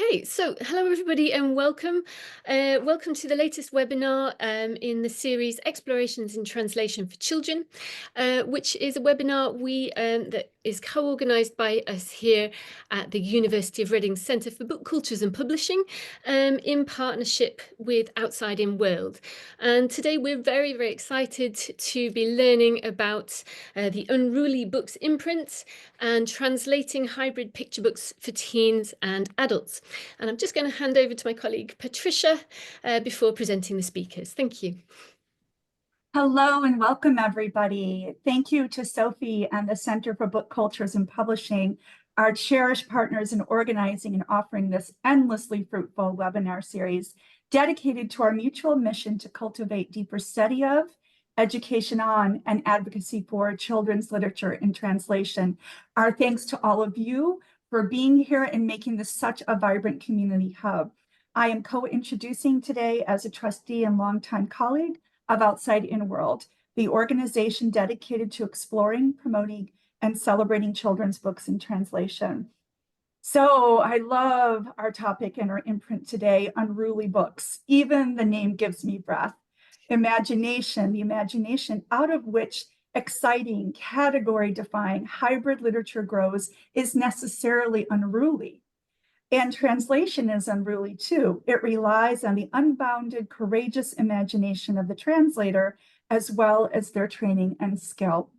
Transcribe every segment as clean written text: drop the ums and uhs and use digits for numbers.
Okay, so hello everybody and welcome. Welcome to the latest webinar in the series Explorations in Translation for Children, which is a webinar that is co-organised by us here at the University of Reading Centre for Book Cultures and Publishing in partnership with Outside In World. And today we're very, very excited to be learning about the Unruly Books imprint and translating hybrid picture books for teens and adults. And I'm just going to hand over to my colleague Patricia before presenting the speakers. Thank you. Hello and welcome everybody. Thank you to Sophie and the Center for Book Cultures and Publishing, our cherished partners in organizing and offering this endlessly fruitful webinar series dedicated to our mutual mission to cultivate deeper study of, education on, and advocacy for children's literature in translation. Our thanks to all of you for being here and making this such a vibrant community hub. I am co-introducing today as a trustee and longtime colleague of Outside In World, the organization dedicated to exploring, promoting, and celebrating children's books in translation. So I love our topic and our imprint today, Unruly Books. Even the name gives me breath. Imagination, the imagination out of which exciting, category-defying hybrid literature grows is necessarily unruly. And translation is unruly too. It relies on the unbounded, courageous imagination of the translator, as well as their training and skill.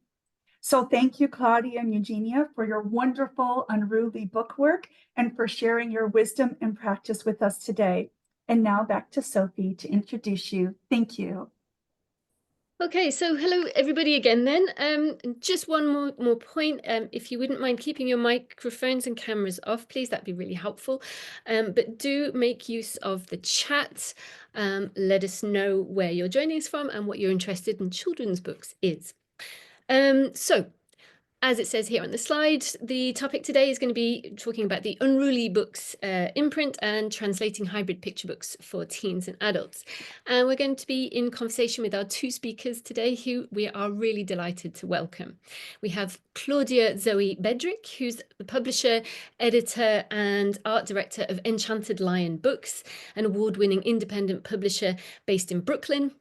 So thank you, Claudia and Eugenia, for your wonderful Unruly book work and for sharing your wisdom and practice with us today. And now back to Sophie to introduce you. Thank you. Okay, so hello everybody again then. Just one more point. If you wouldn't mind keeping your microphones and cameras off, please, that'd be really helpful. But do make use of the chat. Let us know where you're joining us from and what you're interested in children's books is. So, as it says here on the slide, the topic today is going to be talking about the Unruly Books imprint and translating hybrid picture books for teens and adults. And we're going to be in conversation with our two speakers today, who we are really delighted to welcome. We have Claudia Zoe Bedrick, who's the publisher, editor, and art director of Enchanted Lion Books, an award-winning independent publisher based in Brooklyn.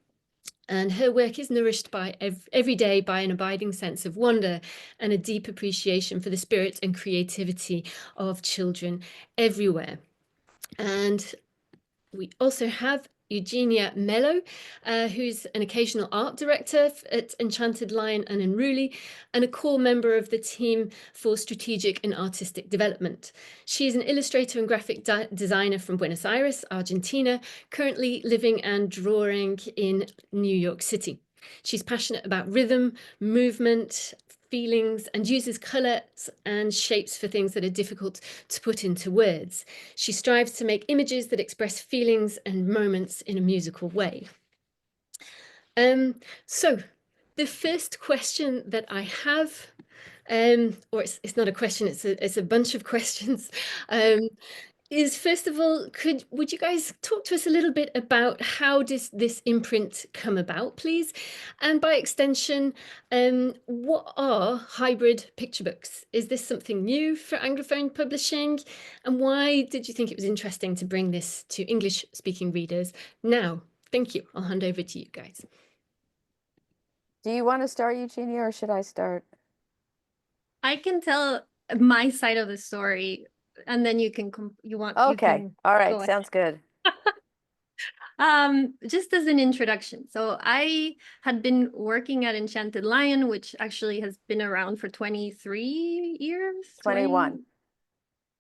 And her work is nourished by every day by an abiding sense of wonder and a deep appreciation for the spirit and creativity of children everywhere. And we also have Eugenia Mello, who's an occasional art director at Enchanted Lion and Unruly, and a core member of the team for strategic and artistic development. She's an illustrator and graphic designer from Buenos Aires, Argentina, currently living and drawing in New York City. She's passionate about rhythm, movement, feelings, and uses colours and shapes for things that are difficult to put into words. She strives to make images that express feelings and moments in a musical way. So the first question that I have, or it's not a question, it's a bunch of questions, is, first of all, would you guys talk to us a little bit about how does this imprint come about, please? And by extension, what are hybrid picture books? Is this something new for Anglophone publishing? And why did you think it was interesting to bring this to English-speaking readers now? Thank you. I'll hand over to you guys. Do you want to start, Eugenia, or should I start? I can tell my side of the story, and then you can Okay. All right. Sounds good. Just as an introduction. So I had been working at Enchanted Lion, which actually has been around for 23 years. 21.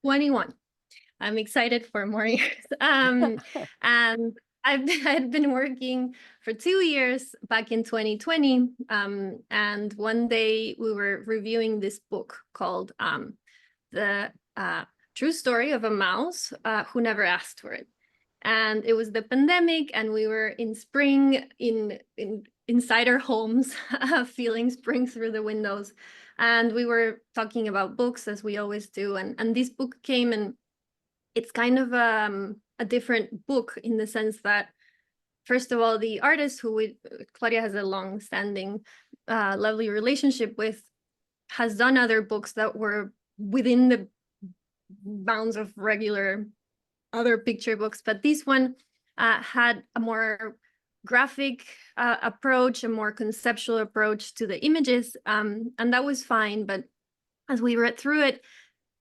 21. I'm excited for more years. And I'd been working for 2 years back in 2020. And one day we were reviewing this book called The True Story of a Mouse Who Never Asked for It. And it was the pandemic, and we were in spring inside our homes, feeling spring through the windows. And we were talking about books, as we always do. And this book came, and it's kind of a different book in the sense that, first of all, the artist who Claudia has a long-standing, lovely relationship with, has done other books that were within the bounds of regular other picture books, but this one had a more graphic approach, a more conceptual approach to the images, and that was fine. But as we read through it,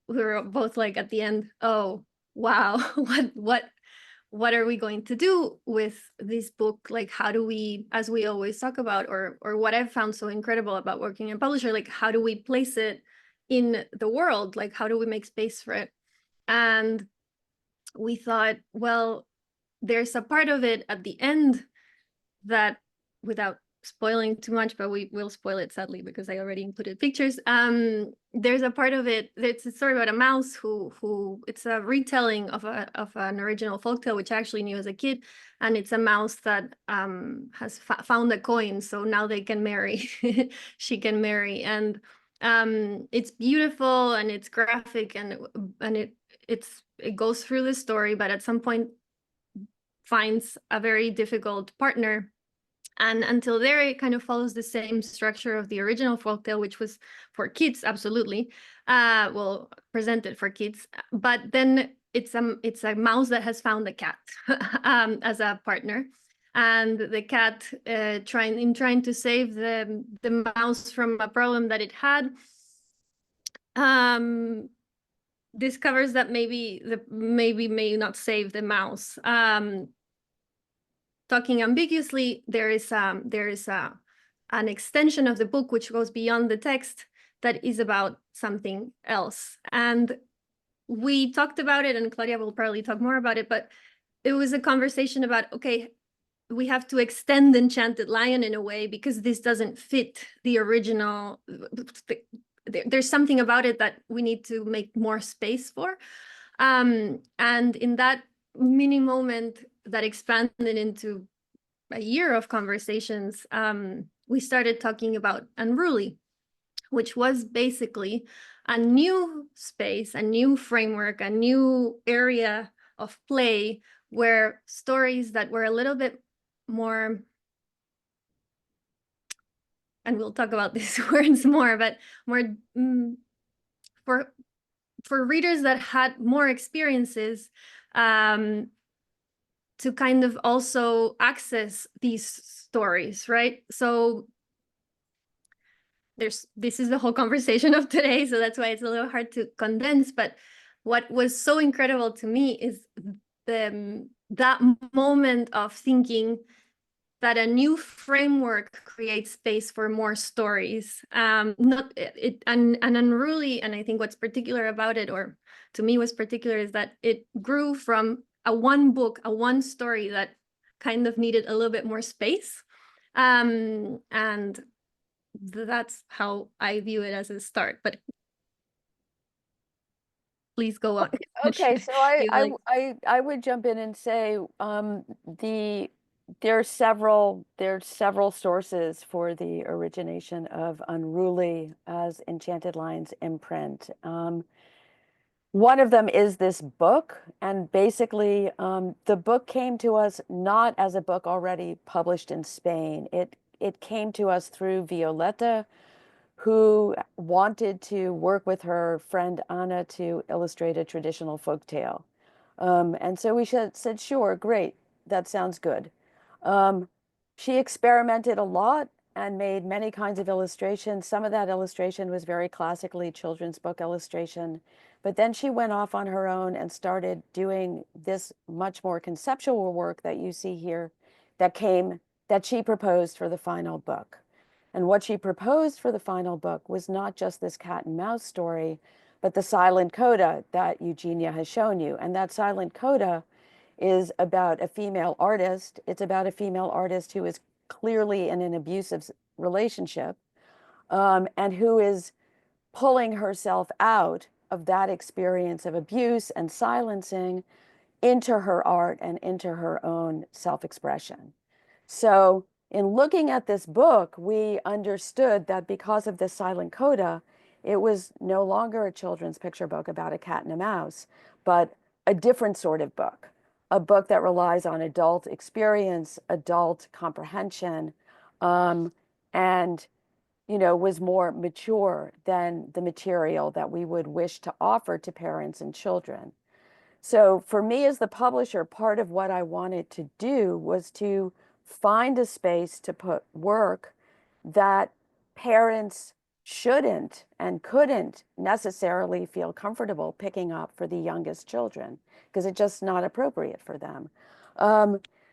we were both like at the end, oh wow, what are we going to do with this book? Like, how do we, as we always talk about, or what I've found so incredible about working in publisher, like how do we place it in the world? Like, how do we make space for it? And we thought, well, there's a part of it at the end that, without spoiling too much, but we will spoil it sadly because I already included pictures. There's a part of it, it's a story about a mouse who it's a retelling of an original folktale, which I actually knew as a kid, and it's a mouse that has found a coin, so now they can marry. She can marry, and it's beautiful and it's graphic, and it goes through the story, but at some point finds a very difficult partner. And until there, it kind of follows the same structure of the original folktale, which was for kids, absolutely. Well, presented for kids. But then it's a mouse that has found a cat as a partner. And the cat, trying to save the mouse from a problem that it had, discovers that maybe may not save the mouse. Talking ambiguously, there is an extension of the book which goes beyond the text that is about something else. And we talked about it, and Claudia will probably talk more about it, but it was a conversation about, okay, we have to extend Enchanted Lion in a way because this doesn't fit the original. There's something about it that we need to make more space for. And in that mini moment that expanded into a year of conversations, we started talking about Unruly, which was basically a new space, a new framework, a new area of play where stories that were a little bit more, and we'll talk about these words more, but more for readers that had more experiences, to kind of also access these stories, right? So this is the whole conversation of today, so that's why it's a little hard to condense. But what was so incredible to me is that moment of thinking that a new framework creates space for more stories. Not it and Unruly, and I think what's particular about it, or to me was particular, is that it grew from a one book, a one story that kind of needed a little bit more space. And that's how I view it as a start. But please go on. Okay, so I would jump in and say there's several sources for the origination of Unruly as Enchanted Lion's imprint. One of them is this book, and basically the book came to us not as a book already published in Spain. It came to us through Violeta, who wanted to work with her friend Anna to illustrate a traditional folktale. And so we said, sure, great, that sounds good. She experimented a lot and made many kinds of illustrations. Some of that illustration was very classically children's book illustration. But then she went off on her own and started doing this much more conceptual work that you see here that she proposed for the final book. And what she proposed for the final book was not just this cat and mouse story, but the silent coda that Eugenia has shown you. And that silent coda is about a female artist. It's about a female artist who is clearly in an abusive relationship, and who is pulling herself out of that experience of abuse and silencing into her art and into her own self-expression. So in looking at this book, we understood that because of this silent coda, it was no longer a children's picture book about a cat and a mouse, but a different sort of book, a book that relies on adult experience, adult comprehension, and was more mature than the material that we would wish to offer to parents and children. So for me as the publisher, part of what I wanted to do was to find a space to put work that parents shouldn't and couldn't necessarily feel comfortable picking up for the youngest children because it's just not appropriate for them.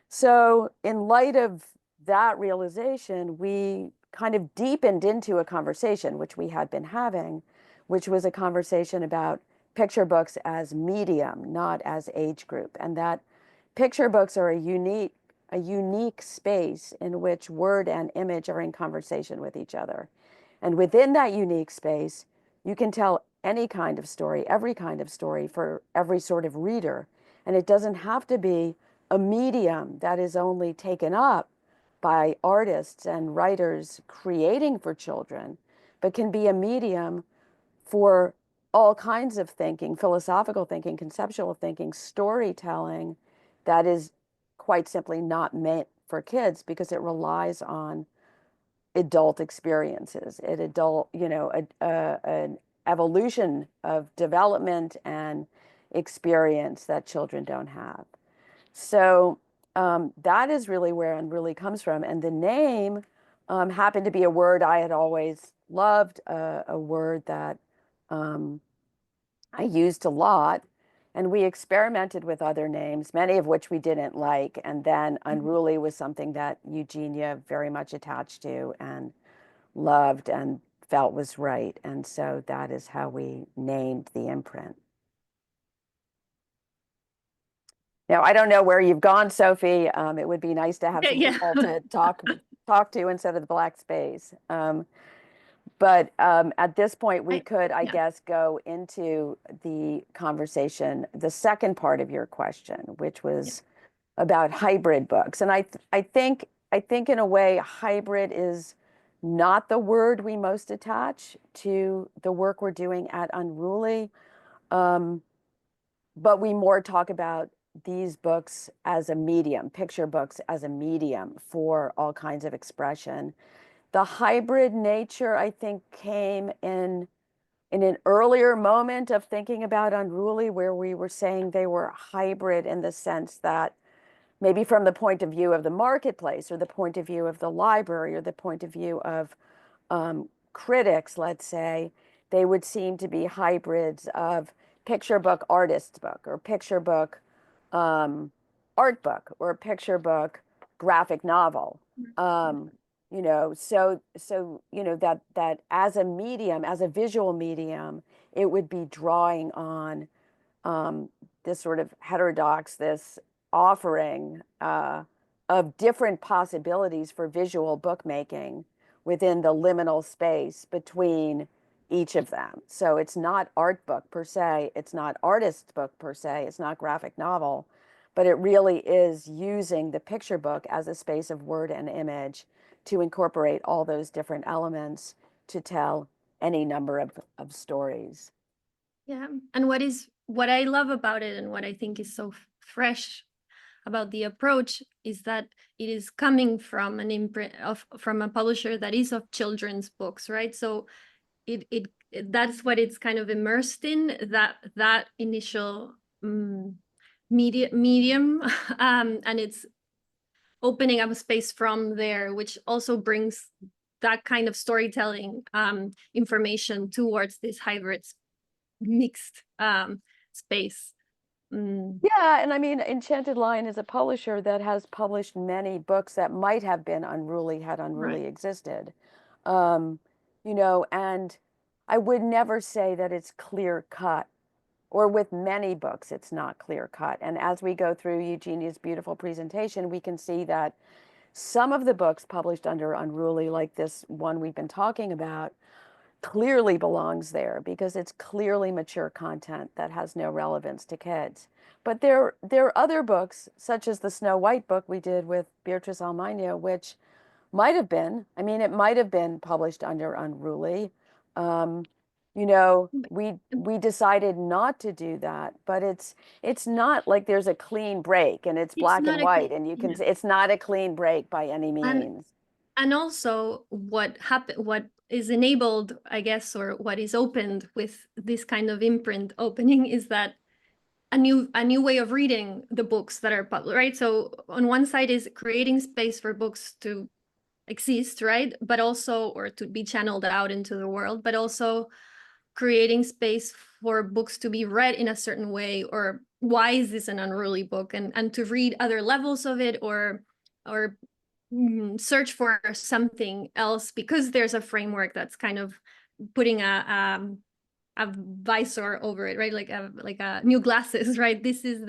So in light of that realization, we kind of deepened into a conversation, which we had been having, which was a conversation about picture books as medium, not as age group, and that picture books are a unique space in which word and image are in conversation with each other. And within that unique space, you can tell any kind of story, every kind of story for every sort of reader. And it doesn't have to be a medium that is only taken up by artists and writers creating for children, but can be a medium for all kinds of thinking, philosophical thinking, conceptual thinking, storytelling that is quite simply not meant for kids because it relies on adult experiences, an evolution of development and experience that children don't have. So that is really where Unruly comes from. And the name happened to be a word I had always loved, a word that I used a lot. And we experimented with other names, many of which we didn't like. And then Unruly was something that Eugenia very much attached to and loved and felt was right. And so that is how we named the imprint. Now, I don't know where you've gone, Sophie. It would be nice to have some people to talk to instead of the black space. But at this point, we could, I guess, go into the conversation, the second part of your question, which was about hybrid books. And I think in a way, hybrid is not the word we most attach to the work we're doing at Unruly. But we more talk about these books as a medium, picture books as a medium for all kinds of expression. The hybrid nature, I think, came in an earlier moment of thinking about Unruly, where we were saying they were hybrid in the sense that maybe from the point of view of the marketplace or the point of view of the library or the point of view of critics, let's say, they would seem to be hybrids of picture book, artist book, or picture book, art book, or picture book, graphic novel. So that as a medium, as a visual medium, it would be drawing on this sort of heterodox, this offering of different possibilities for visual bookmaking within the liminal space between each of them. So it's not art book per se, it's not artist book per se, it's not graphic novel, but it really is using the picture book as a space of word and image to incorporate all those different elements to tell any number of stories. Yeah, and what I love about it and what I think is so fresh about the approach is that it is coming from an imprint from a publisher that is of children's books, right? So that's what it's kind of immersed in, that initial medium and it's opening up a space from there, which also brings that kind of storytelling information towards this hybrid mixed space. Yeah, and I mean, Enchanted Lion is a publisher that has published many books that might have been Unruly had Unruly existed. And I would never say that it's clear cut, or with many books, it's not clear cut. And as we go through Eugenia's beautiful presentation, we can see that some of the books published under Unruly, like this one we've been talking about, clearly belongs there because it's clearly mature content that has no relevance to kids. But there are other books, such as the Snow White book we did with Beatrice Almaino, which might have been, it might have been published under Unruly. We decided not to do that, but it's not like there's a clean break and it's black and white and you can, it's not a clean break by any means. And also what is enabled, I guess, or what is opened with this kind of imprint opening is that a new way of reading the books that are published, right? So on one side is creating space for books to exist, right? But also, or to be channeled out into the world, but also creating space for books to be read in a certain way, or why is this an unruly book, and to read other levels of it, or search for something else, because there's a framework that's kind of putting a visor over it, right? Like a new glasses, right? This is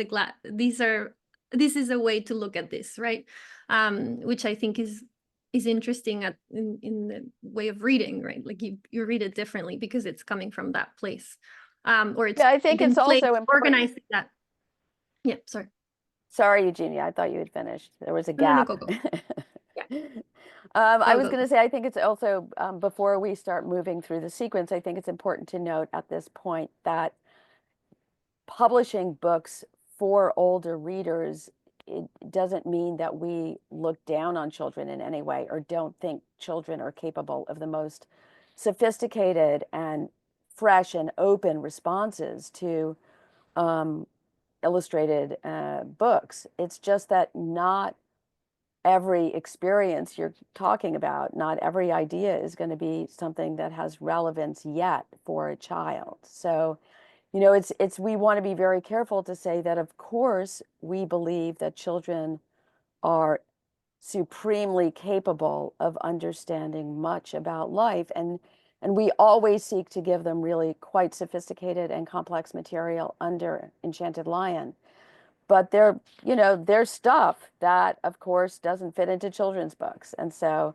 this is a way to look at this, right? Which I think is interesting in the way of reading, right? Like you read it differently because it's coming from that place, or it's I think it's also important. Organized that. Yeah, sorry. Sorry, Eugenia, I thought you had finished. There was a No, gap. go. Yeah. I was going to say, I think it's also, before we start moving through the sequence, I think it's important to note at this point that publishing books for older readers, it doesn't mean that we look down on children in any way, or don't think children are capable of the most sophisticated and fresh and open responses to illustrated books. It's just that not every experience you're talking about, not every idea is going to be something that has relevance yet for a child. So, you know, we want to be very careful to say that, of course, we believe that children are supremely capable of understanding much about life, and we always seek to give them really quite sophisticated and complex material under Enchanted Lion. But there's stuff that, of course, doesn't fit into children's books. And so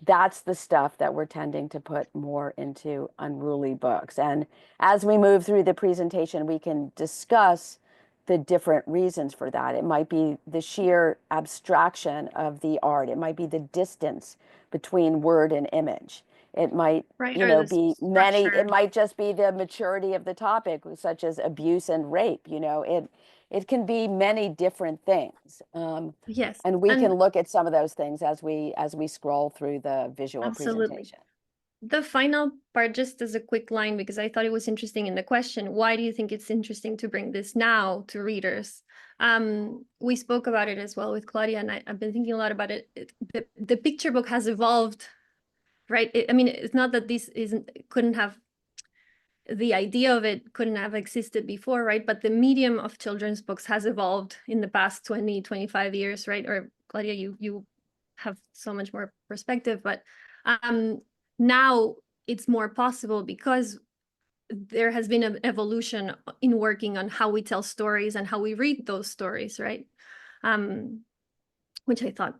that's the stuff that we're tending to put more into Unruly Books. And as we move through the presentation, we can discuss the different reasons for that. It might be the sheer abstraction of the art. It might be the distance between word and image. It might, be many, it might just be the maturity of the topic, such as abuse and rape. It can be many different things. Yes. And we can look at some of those things as we scroll through the visual presentation. The final part, just as a quick line, because I thought it was interesting in the question, why do you think it's interesting to bring this now to readers? We spoke about it as well with Claudia, and I've been thinking a lot about it. The picture book has evolved, right? I mean, it's not that this the idea of it couldn't have existed before, right? But the medium of children's books has evolved in the past 20, 25 years, right? Or Claudia, you have so much more perspective, but now it's more possible because there has been an evolution in working on how we tell stories and how we read those stories, right? Which I thought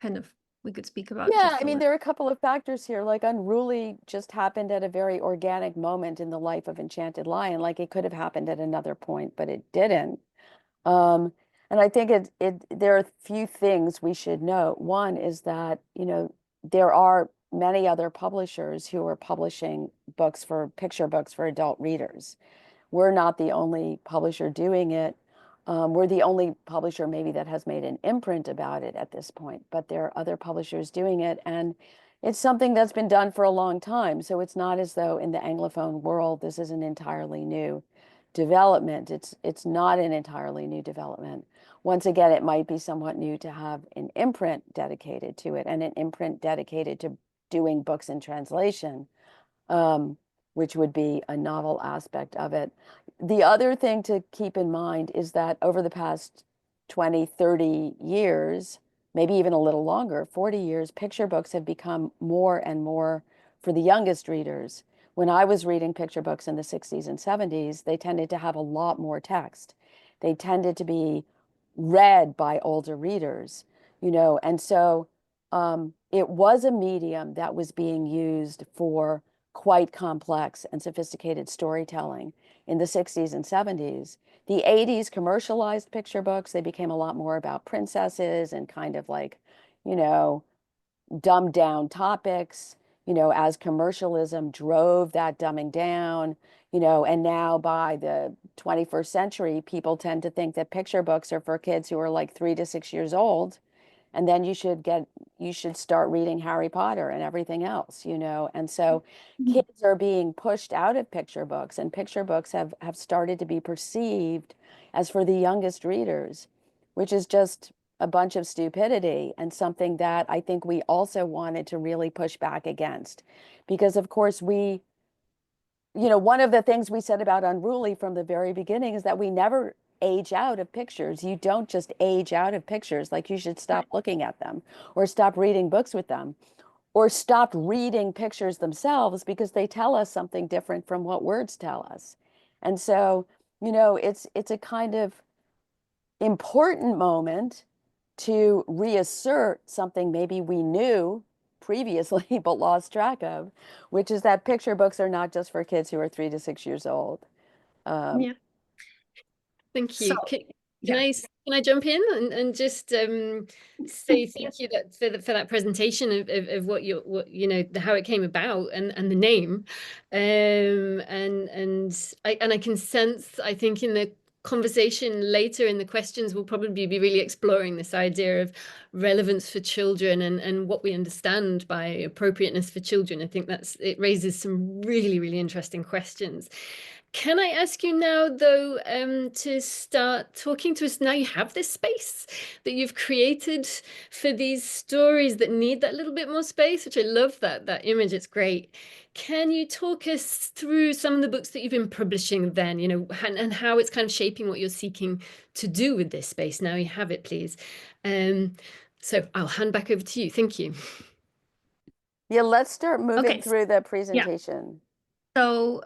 kind of we could speak about. Yeah, I mean, there are a couple of factors here. Like Unruly just happened at a very organic moment in the life of Enchanted Lion. Like it could have happened at another point, but it didn't. And I think there are a few things we should note. One is that, there are many other publishers who are publishing picture books for adult readers. We're not the only publisher doing it. We're the only publisher maybe that has made an imprint about it at this point, but there are other publishers doing it, and it's something that's been done for a long time. So it's not as though in the Anglophone world this is an entirely new development. It's not an entirely new development. Once again, it might be somewhat new to have an imprint dedicated to it, and an imprint dedicated to doing books in translation, which would be a novel aspect of it. The other thing to keep in mind is that over the past 20, 30 years, maybe even a little longer, 40 years, picture books have become more and more for the youngest readers. When I was reading picture books in the 60s and 70s, they tended to have a lot more text. They tended to be read by older readers, and so it was a medium that was being used for quite complex and sophisticated storytelling in the 60s and 70s. The 80s commercialized picture books. They became a lot more about princesses and kind of like, dumbed down topics, as commercialism drove that dumbing down, and now by the 21st century, people tend to think that picture books are for kids who are like 3 to 6 years old. And then you should start reading Harry Potter and everything else, you know. And so kids are being pushed out of picture books, and picture books have started to be perceived as for the youngest readers, which is just a bunch of stupidity, and something that I think we also wanted to really push back against. Because of course one of the things we said about Unruly from the very beginning is that we never age out of pictures. You don't just age out of pictures. Like, you should stop looking at them, or stop reading books with them, or stop reading pictures themselves, because they tell us something different from what words tell us. And so, it's a kind of important moment to reassert something maybe we knew previously but lost track of, which is that picture books are not just for kids who are 3 to 6 years old. Yeah. Thank So, you. Can I jump in and just say thank you for that presentation of what how it came about and the name, and I can sense, I think, in the conversation later in the questions we'll probably be really exploring this idea of relevance for children and what we understand by appropriateness for children. I think it raises some really, really interesting questions. Can I ask you now, though, to start talking to us? Now you have this space that you've created for these stories that need that little bit more space, which I love that image. It's great. Can you talk us through some of the books that you've been publishing then, and how it's kind of shaping what you're seeking to do with this space? Now you have it, please. So I'll hand back over to you. Thank you. Yeah, let's start moving Okay. through the presentation. So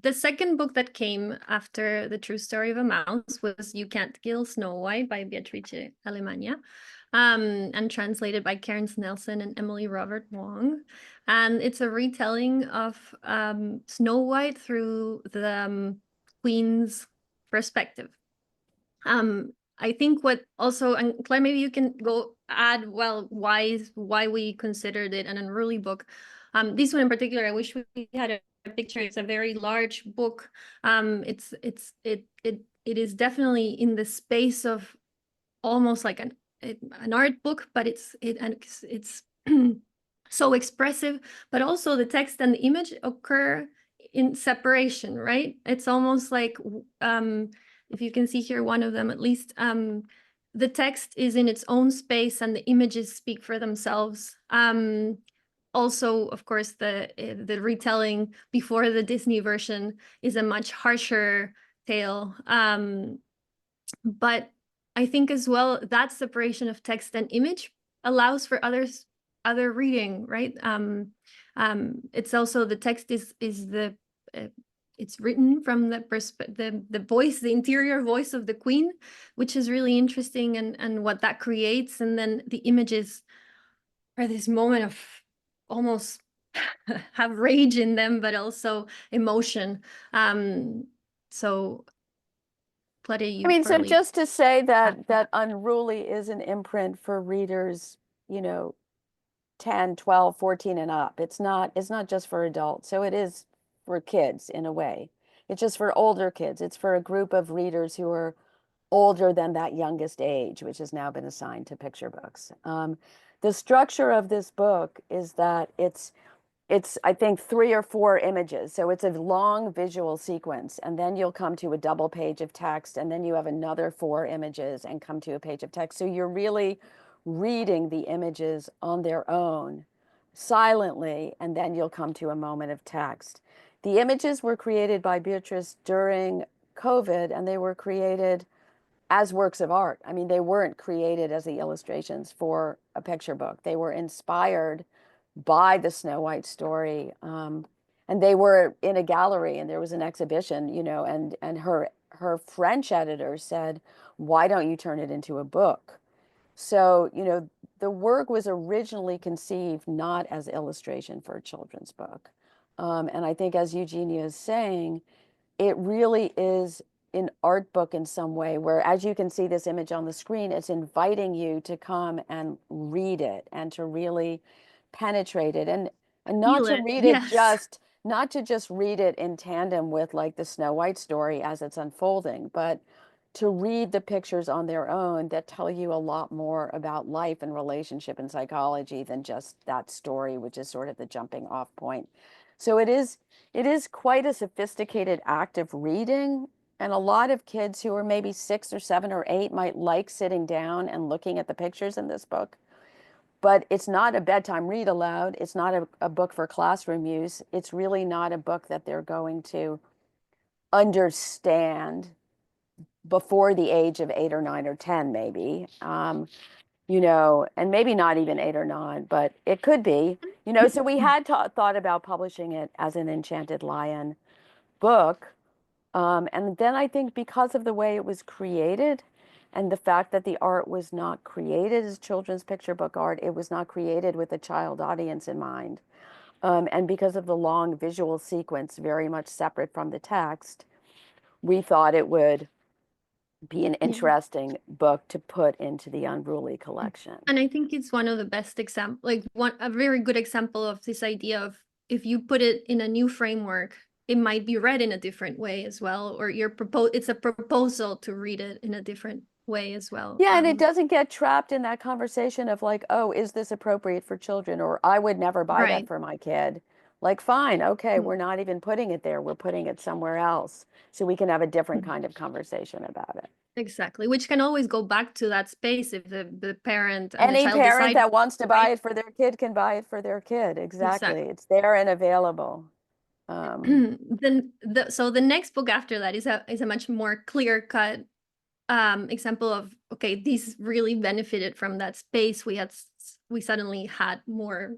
the second book that came after The True Story of a Mouse was You Can't Kill Snow White by Beatrice Alemania, and translated by Karen Snelson and Emily Robert Wong. And it's a retelling of Snow White through the Queen's perspective. I think what also, and Claire, maybe you can go add, well, why we considered it an unruly book. This one in particular, I wish we had a picture. It's a very large book. It is definitely in the space of almost like an art book, but it's so expressive, but also the text and the image occur in separation, right? It's almost like if you can see here, one of them at least, the text is in its own space and the images speak for themselves. Also, of course, the retelling before the Disney version is a much harsher tale. But I think as well, that separation of text and image allows for other reading, right? It's also, the text is it's written from the voice, the interior voice of the Queen, which is really interesting, and what that creates. And then the images are this moment of almost have rage in them, but also emotion. So Claudia, I mean, so just to say that Unruly is an imprint for readers, 10, 12, 14 and up. It's not just for adults. So it is for kids in a way. It's just for older kids. It's for a group of readers who are older than that youngest age, which has now been assigned to picture books. The structure of this book is that it's I think 3 or 4 images. So it's a long visual sequence, and then you'll come to a double page of text, and then you have another 4 images and come to a page of text. So you're really reading the images on their own silently, and then you'll come to a moment of text. The images were created by Beatrice during COVID, and they were created as works of art. I mean, they weren't created as the illustrations for a picture book. They were inspired by the Snow White story. And they were in a gallery, and there was an exhibition, and her French editor said, "Why don't you turn it into a book?" So, the work was originally conceived not as illustration for a children's book. And I think, as Eugenia is saying, it really is an art book in some way, where, as you can see this image on the screen, it's inviting you to come and read it and to really penetrate it, and not to read it not to just read it in tandem with like the Snow White story as it's unfolding, but to read the pictures on their own that tell you a lot more about life and relationship and psychology than just that story, which is sort of the jumping off point. So it is quite a sophisticated act of reading. And a lot of kids who are maybe 6 or 7 or 8 might like sitting down and looking at the pictures in this book. But it's not a bedtime read aloud. It's not a book for classroom use. It's really not a book that they're going to understand before the age of 8 or 9 or 10, maybe. You know, and maybe not even 8 or 9, but it could be, you know. So we had thought about publishing it as an Enchanted Lion book. And then I think because of the way it was created and the fact that the art was not created as children's picture book art, it was not created with a child audience in mind. And because of the long visual sequence, very much separate from the text, we thought it would be an interesting book to put into the Unruly collection. And I think it's one of the best example, like a very good example of this idea of if you put it in a new framework, it might be read in a different way as well, or it's a proposal to read it in a different way as well. Yeah, and it doesn't get trapped in that conversation of like, oh, is this appropriate for children? Or I would never buy that for my kid. Like, fine, okay, we're not even putting it there. We're putting it somewhere else. So we can have a different kind of conversation about it. Exactly, which can always go back to that space if the parent and any the child parent decide, that wants to buy it for their kid can buy it for their kid. Exactly. It's there and available. Then the next book after that is a much more clear-cut example of, okay, these really benefited from that space we suddenly had more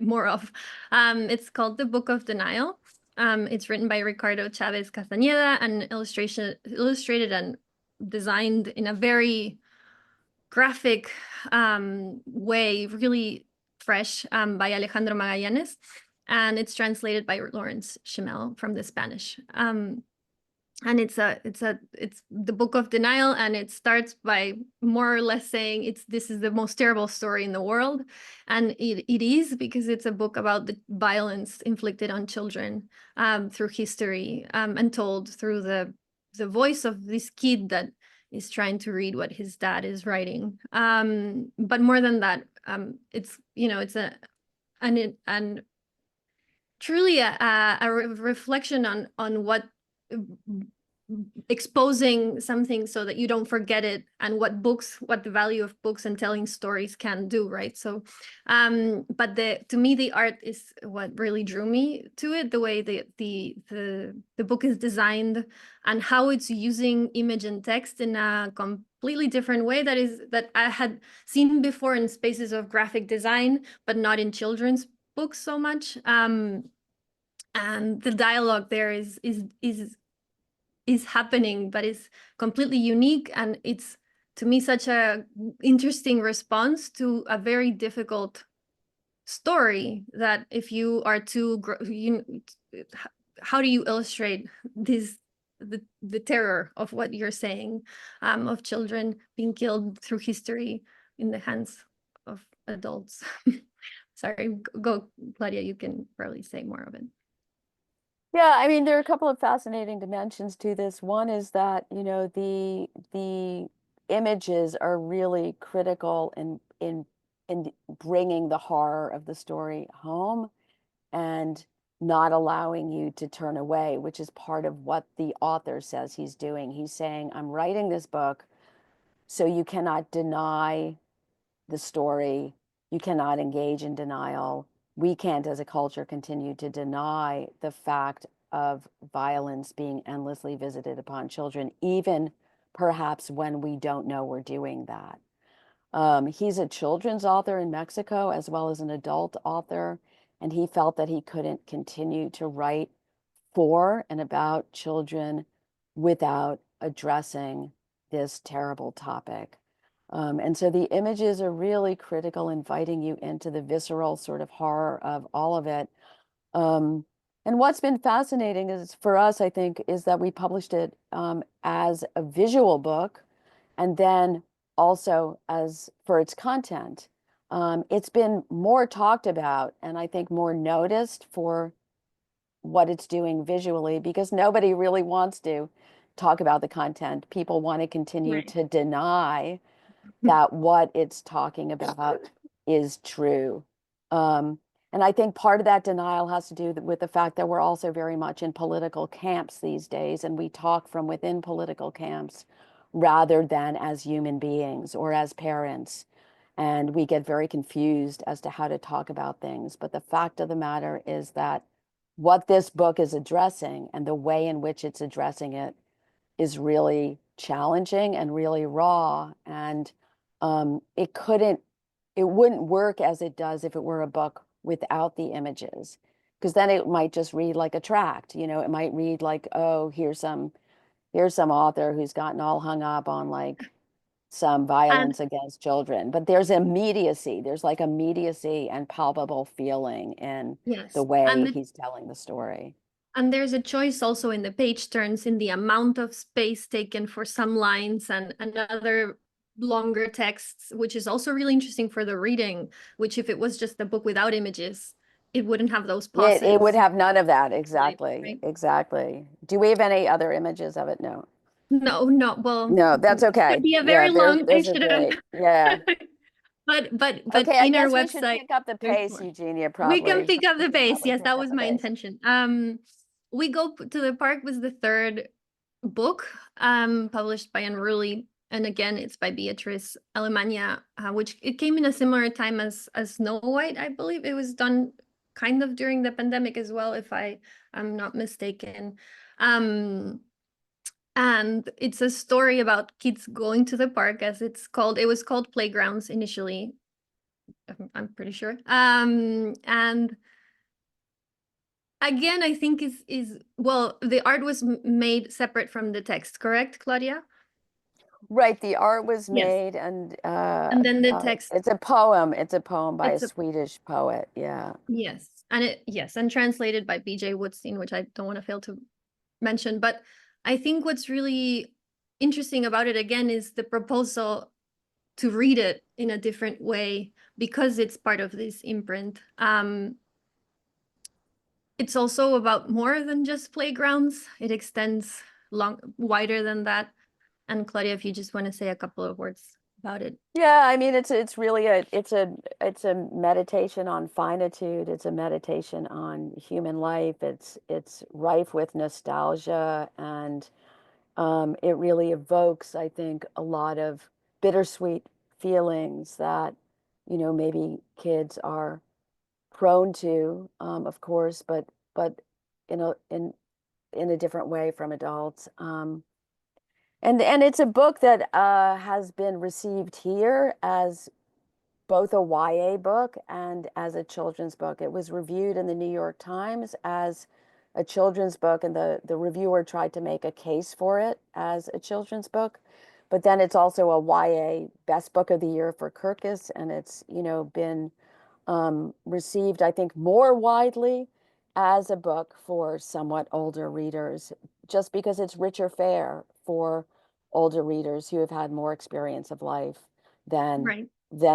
more of. It's called The Book of Denial. It's written by Ricardo Chavez Castañeda and illustrated and designed in a very graphic way, really fresh, by Alejandro Magallanes, and it's translated by Lawrence Schimel from the Spanish. And it's the Book of Denial, and it starts by more or less saying this is the most terrible story in the world, and it is, because it's a book about the violence inflicted on children through history, and told through the voice of this kid that is trying to read what his dad is writing. But more than that, it's, you know, it's an truly a reflection on what exposing something so that you don't forget it, and what the value of books and telling stories can do, right? So but to me the art is what really drew me to it, the way the book is designed and how it's using image and text in a completely different way that I had seen before in spaces of graphic design, but not in children's books so much. And the dialogue there is happening, but it's completely unique, and it's, to me, such a interesting response to a very difficult story, that if you are how do you illustrate the terror of what you're saying, of children being killed through history in the hands of adults? Sorry, go, Claudia, you can probably say more of it. Yeah, I mean, there are a couple of fascinating dimensions to this. One is that, you know, the images are really critical in bringing the horror of the story home and not allowing you to turn away, which is part of what the author says he's doing. He's saying, I'm writing this book so you cannot deny the story. You cannot engage in denial. We can't, as a culture, continue to deny the fact of violence being endlessly visited upon children, even perhaps when we don't know we're doing that. He's a children's author in Mexico as well as an adult author, and he felt that he couldn't continue to write for and about children without addressing this terrible topic. And so the images are really critical, inviting you into the visceral sort of horror of all of it. And what's been fascinating is, for us, I think, is that we published it as a visual book, and then also as for its content. It's been more talked about and I think more noticed for what it's doing visually, because nobody really wants to talk about the content, people want to continue to deny that what it's talking about is true. And I think part of that denial has to do with the fact that we're also very much in political camps these days, and we talk from within political camps rather than as human beings or as parents. And we get very confused as to how to talk about things. But the fact of the matter is that what this book is addressing and the way in which it's addressing it is really challenging and really raw. And it wouldn't work as it does if it were a book without the images, because then it might just read like a tract. It might read like, oh, here's some author who's gotten all hung up on like some violence against children. But there's immediacy. There's like immediacy and palpable feeling in the way he's telling the story. And there's a choice also in the page turns, in the amount of space taken for some lines and another longer texts, which is also really interesting for the reading, which if it was just a book without images, it wouldn't have those pauses. It would have none of that. Exactly. Right? Exactly. Do we have any other images of it? No. No, well. No, that's okay. It would be a very long, I should have. Yeah. But okay, in our we website, should pick up the pace, Eugenia, probably. We can pick up the pace. Yes, that was my intention. We Go to the Park was the third book published by Unruly. And again, it's by Beatrice Alemania, which it came in a similar time as Snow White, I believe. It was done kind of during the pandemic as well, if I'm not mistaken. And it's a story about kids going to the park, as it's called. It was called Playgrounds initially, I'm pretty sure. And again, I think well, the art was made separate from the text, correct, Claudia? Right, the art was made, and then the text. It's a poem. It's a poem by a Swedish poet. Yeah. Yes, and translated by B.J. Woodstein, which I don't want to fail to mention. But I think what's really interesting about it again is the proposal to read it in a different way because it's part of this imprint. It's also about more than just playgrounds. It extends wider than that. And Claudia, if you just want to say a couple of words about it. Yeah, I mean, it's really it's a meditation on finitude. It's a meditation on human life. It's rife with nostalgia, and it really evokes, I think, a lot of bittersweet feelings that, maybe kids are prone to, of course, but in a different way from adults. And it's a book that has been received here as both a YA book and as a children's book. It was reviewed in the New York Times as a children's book, and the reviewer tried to make a case for it as a children's book. But then it's also a YA Best Book of the Year for Kirkus, and it's, been received, I think, more widely as a book for somewhat older readers, just because it's richer fare for older readers who have had more experience of life than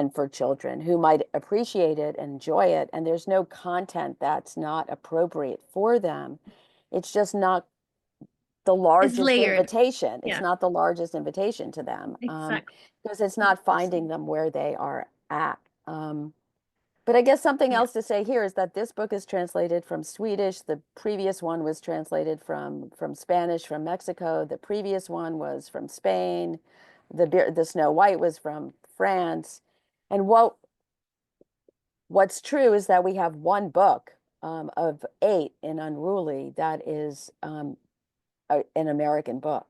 for children who might appreciate it and enjoy it. And there's no content that's not appropriate for them. It's just not the largest invitation. It's not the largest invitation to them, because it's not finding them where they are at. But I guess something else to say here is that this book is translated from Swedish. The previous one was translated from Spanish, from Mexico. The previous one was from Spain. The Snow White was from France. And what's true is that we have one book of 8 in Unruly that is an American book.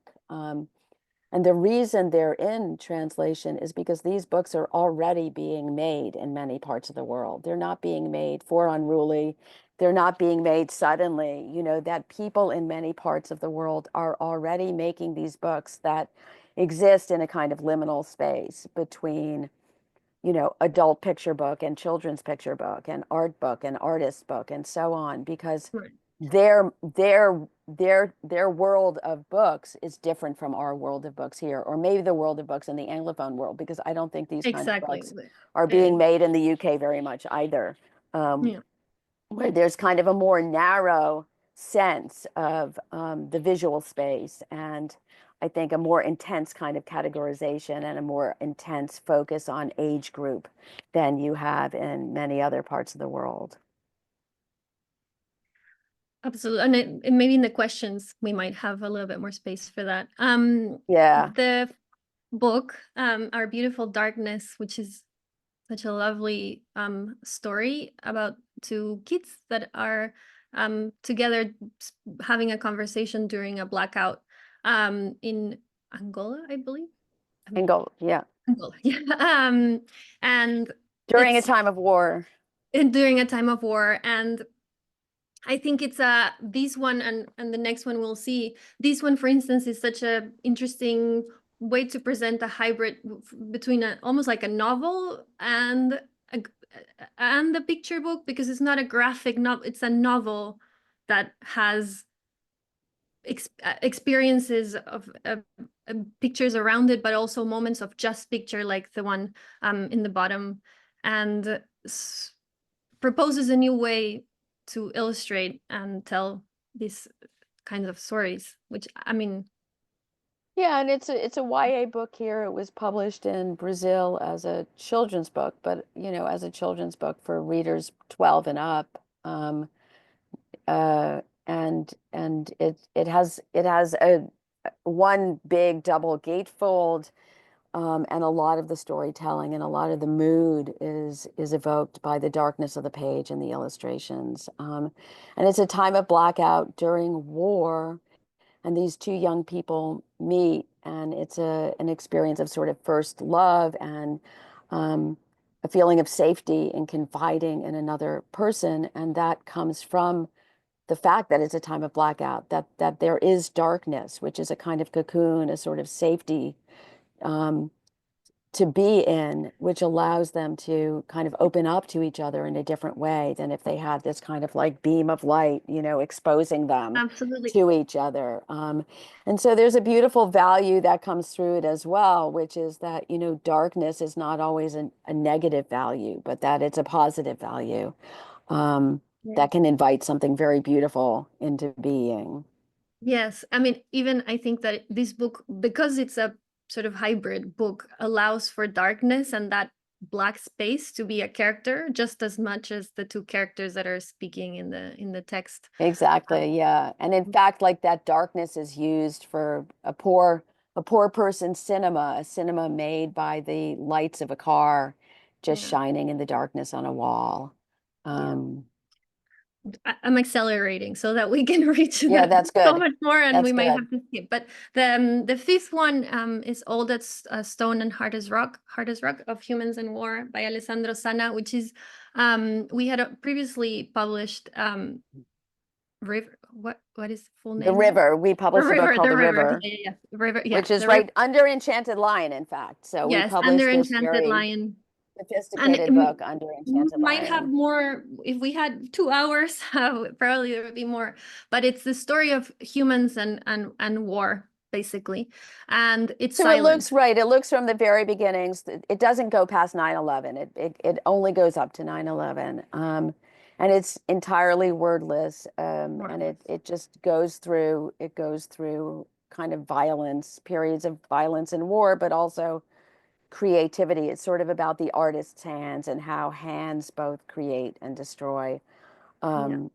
And the reason they're in translation is because these books are already being made in many parts of the world. They're not being made for Unruly. They're not being made suddenly. That people in many parts of the world are already making these books that exist in a kind of liminal space between, adult picture book and children's picture book and art book and artist book and so on, because their world of books is different from our world of books here, or maybe the world of books in the Anglophone world, because I don't think these kinds of books are being made in the UK very much either, where there's kind of a more narrow sense of the visual space, and I think a more intense kind of categorization and a more intense focus on age group than you have in many other parts of the world. Absolutely. And maybe in the questions, we might have a little bit more space for that. Yeah. The book, Our Beautiful Darkness, which is such a lovely story about two kids that are together having a conversation during a blackout in Angola, I believe. Angola, yeah. Angola, yeah. And During a time of war. during a time of war. And I think it's this one and the next one we'll see. This one, for instance, is such a interesting way to present a hybrid between almost like a novel and a picture book, because it's not a graphic novel, it's a novel that has experiences of pictures around it, but also moments of just picture, like the one in the bottom, and proposes a new way to illustrate and tell these kinds of stories, which I mean. Yeah, and it's a YA book here. It was published in Brazil as a children's book, but as a children's book for readers 12 and up. And it has a one big double gatefold, and a lot of the storytelling and a lot of the mood is evoked by the darkness of the page and the illustrations. And it's a time of blackout during war, and these two young people meet, and it's an experience of sort of first love and a feeling of safety and confiding in another person, and that comes from the fact that it's a time of blackout, that there is darkness, which is a kind of cocoon, a sort of safety to be in, which allows them to kind of open up to each other in a different way than if they had this kind of like beam of light, exposing them Absolutely. to each other. And so there's a beautiful value that comes through it as well, which is that, darkness is not always a negative value, but that it's a positive value that can invite something very beautiful into being. Yes, I mean, even I think that this book, because it's a sort of hybrid book, allows for darkness and that black space to be a character just as much as the two characters that are speaking in the text. Exactly, yeah. And in fact, like that darkness is used for a poor person's cinema, a cinema made by the lights of a car just shining in the darkness on a wall. I'm accelerating so that we can reach that's good. so much more, and That's we might good. have to skip. But the fifth one is Old as Stone and Hard as Rock of Humans and War by Alessandro Sana, which is we had previously published River. What is the full name? The River. We published a book called The River. Yeah. River. Yeah. Which is right under Enchanted Lion, in fact. So we published under this Enchanted very Lion. sophisticated book under Enchanted Might Lion. have more if we had 2 hours. Probably there would be more. But it's the story of humans and war, basically, and it's so silent. It looks right. It looks from the very beginnings. It doesn't go past 9/11. It only goes up to 9/11. And it's entirely wordless. And it just goes through. It goes through kind of violence, periods of violence and war, but also creativity. It's sort of about the artist's hands and how hands both create and destroy. And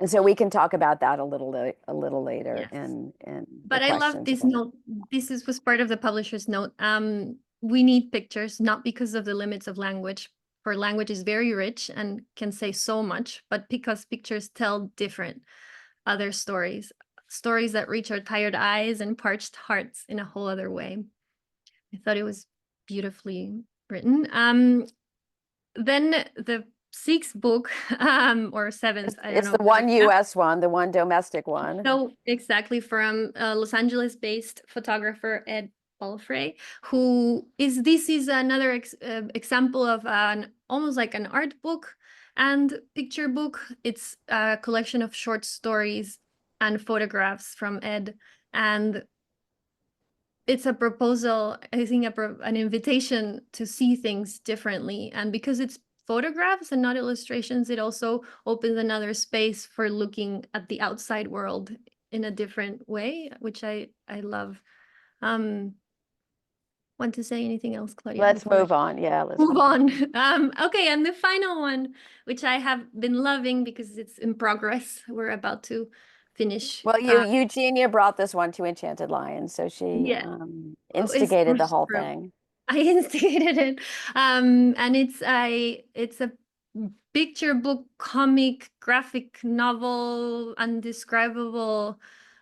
so we can talk about that a little later. Yes. But I love this note. This was part of the publisher's note. We need pictures, not because of the limits of language. For language is very rich and can say so much, but because pictures tell different other stories that reach our tired eyes and parched hearts in a whole other way. I thought it was beautifully written. Then the sixth book, or seventh, I don't know. It's the one US one, the one domestic one. So exactly, from Los Angeles-based photographer Ed Palfrey, this is another example of almost like an art book and picture book. It's a collection of short stories and photographs from Ed, and it's a proposal, I think, an invitation to see things differently. And because it's photographs and not illustrations, it also opens another space for looking at the outside world in a different way, which I love. Want to say anything else, Claudia? Let's move on. Yeah, let's move on. Okay, and the final one, which I have been loving because it's in progress. We're about to finish. Well, Eugenia brought this one to Enchanted Lions, so she Yeah. instigated the whole thing. I instigated it. And it's a picture book, comic, graphic novel, undescribable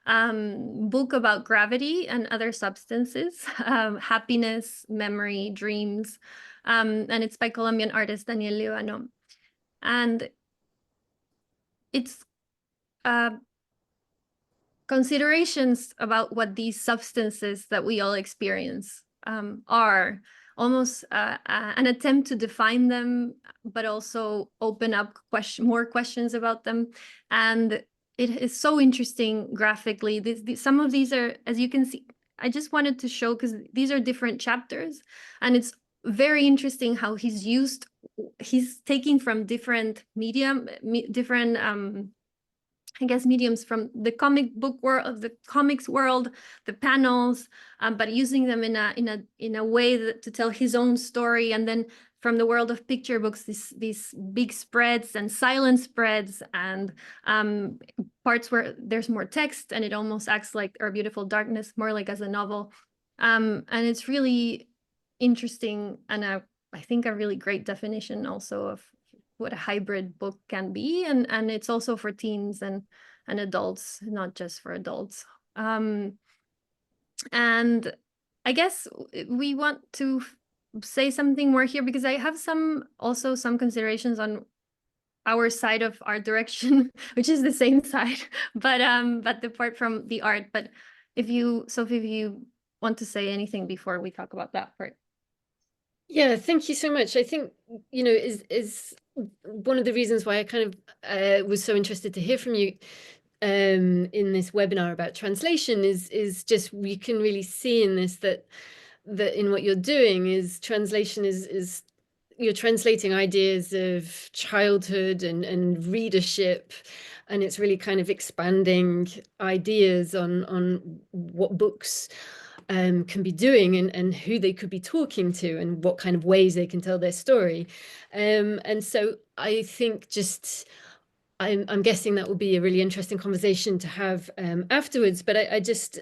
book about gravity and other substances, happiness, memory, dreams. And it's by Colombian artist Daniel Líbano. And it's considerations about what these substances that we all experience are, almost an attempt to define them, but also open up more questions about them. And it is so interesting graphically. Some of these are, as you can see, I just wanted to show because these are different chapters, and it's very interesting how he's taking from different different I guess mediums from the comic book world, of the comics world, the panels, but using them in a way to tell his own story. And then from the world of picture books, these big spreads and silent spreads, and parts where there's more text, and it almost acts like Our Beautiful Darkness, more like as a novel. And it's really interesting, and I think a really great definition also of what a hybrid book can be, and it's also for teens and adults, not just for adults. And I guess we want to say something more here, because I have some considerations on our side of art direction, which is the same side, but apart from the art. But Sophie, if you want to say anything before we talk about that part. Yeah, thank you so much. I think, is one of the reasons why I kind of was so interested to hear from you in this webinar about translation is just, we can really see in this that in what you're doing is translation is you're translating ideas of childhood and readership, and it's really kind of expanding ideas on what books can be doing, and who they could be talking to, and what kind of ways they can tell their story. And so I think I'm guessing that will be a really interesting conversation to have afterwards. But I just,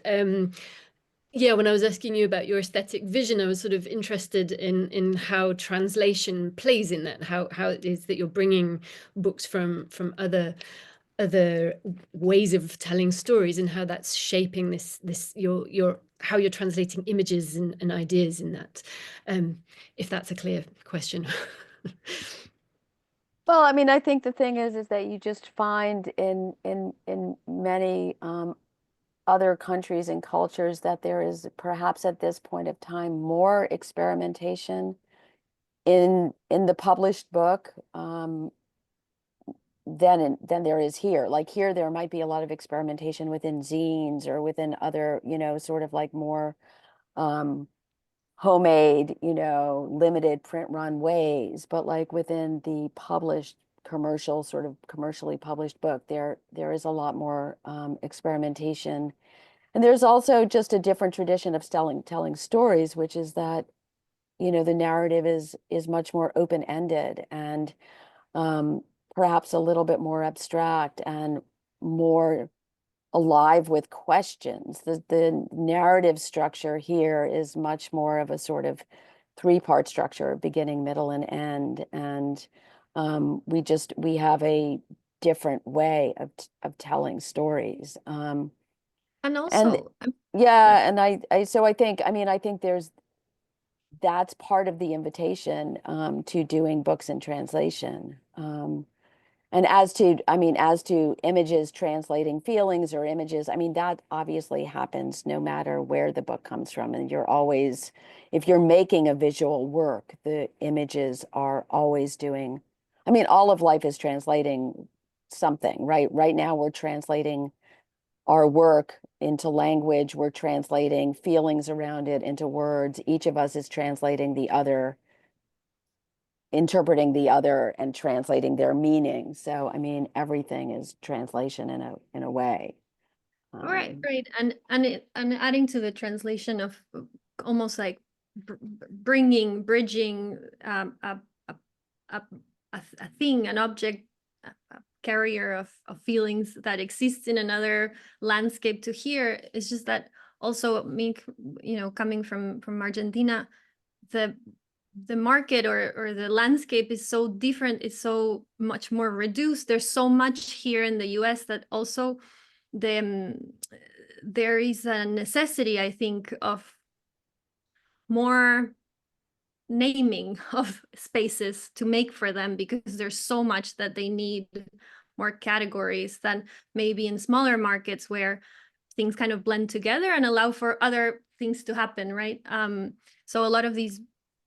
yeah, when I was asking you about your aesthetic vision, I was sort of interested in how translation plays in that, how it is that you're bringing books from other ways of telling stories, and how that's shaping how you're translating images and ideas in that, if that's a clear question. Well, I mean, I think the thing is that you just find in many other countries and cultures that there is perhaps at this point of time more experimentation in the published book than there is here. Like here, there might be a lot of experimentation within zines or within other, sort of like more homemade, limited print run ways. But like within the published commercially published book, there is a lot more experimentation. And there's also just a different tradition of telling stories, which is that, the narrative is much more open-ended and perhaps a little bit more abstract and more alive with questions. The narrative structure here is much more of a sort of three-part structure, beginning, middle, and end. And we have a different way of telling stories. And also, So I think, I think that's part of the invitation to doing books in translation. And as to images translating feelings or images, that obviously happens no matter where the book comes from. And if you're making a visual work, the images are always doing, all of life is translating something, right? Right now we're translating our work into language. We're translating feelings around it into words. Each of us is translating the other interpreting the other and translating their meaning. So, I mean, everything is translation in a way. Right, right. And adding to the translation of almost like bridging a thing, an object, a carrier of feelings that exists in another landscape to here. It's just that also me, coming from Argentina, the market or the landscape is so different. It's so much more reduced. There's so much here in the US that also there is a necessity, I think, of more naming of spaces to make for them, because there's so much that they need more categories than maybe in smaller markets where things kind of blend together and allow for other things to happen, right? So a lot of these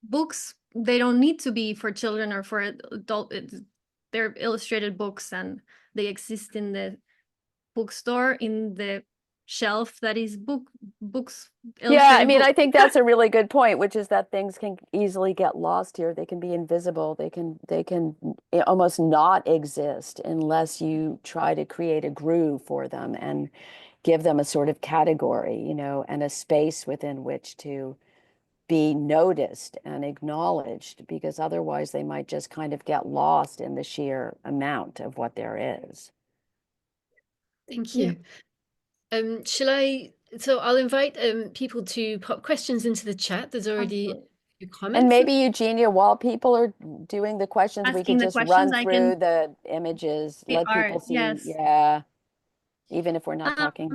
books, they don't need to be for children or for adult. They're illustrated books and they exist in the bookstore, in the shelf that is books. Yeah, I mean, books. I think that's a really good point, which is that things can easily get lost here. They can be invisible. They can almost not exist unless you try to create a groove for them and give them a sort of category, and a space within which to be noticed and acknowledged, because otherwise they might just kind of get lost in the sheer amount of what there is. Thank Yeah. you. So I'll invite people to pop questions into the chat. There's already a few comments. And maybe Eugenia, while people are doing the questions, we Asking could the just questions, run through the images, let people see. Yes. Yeah, even if we're not talking.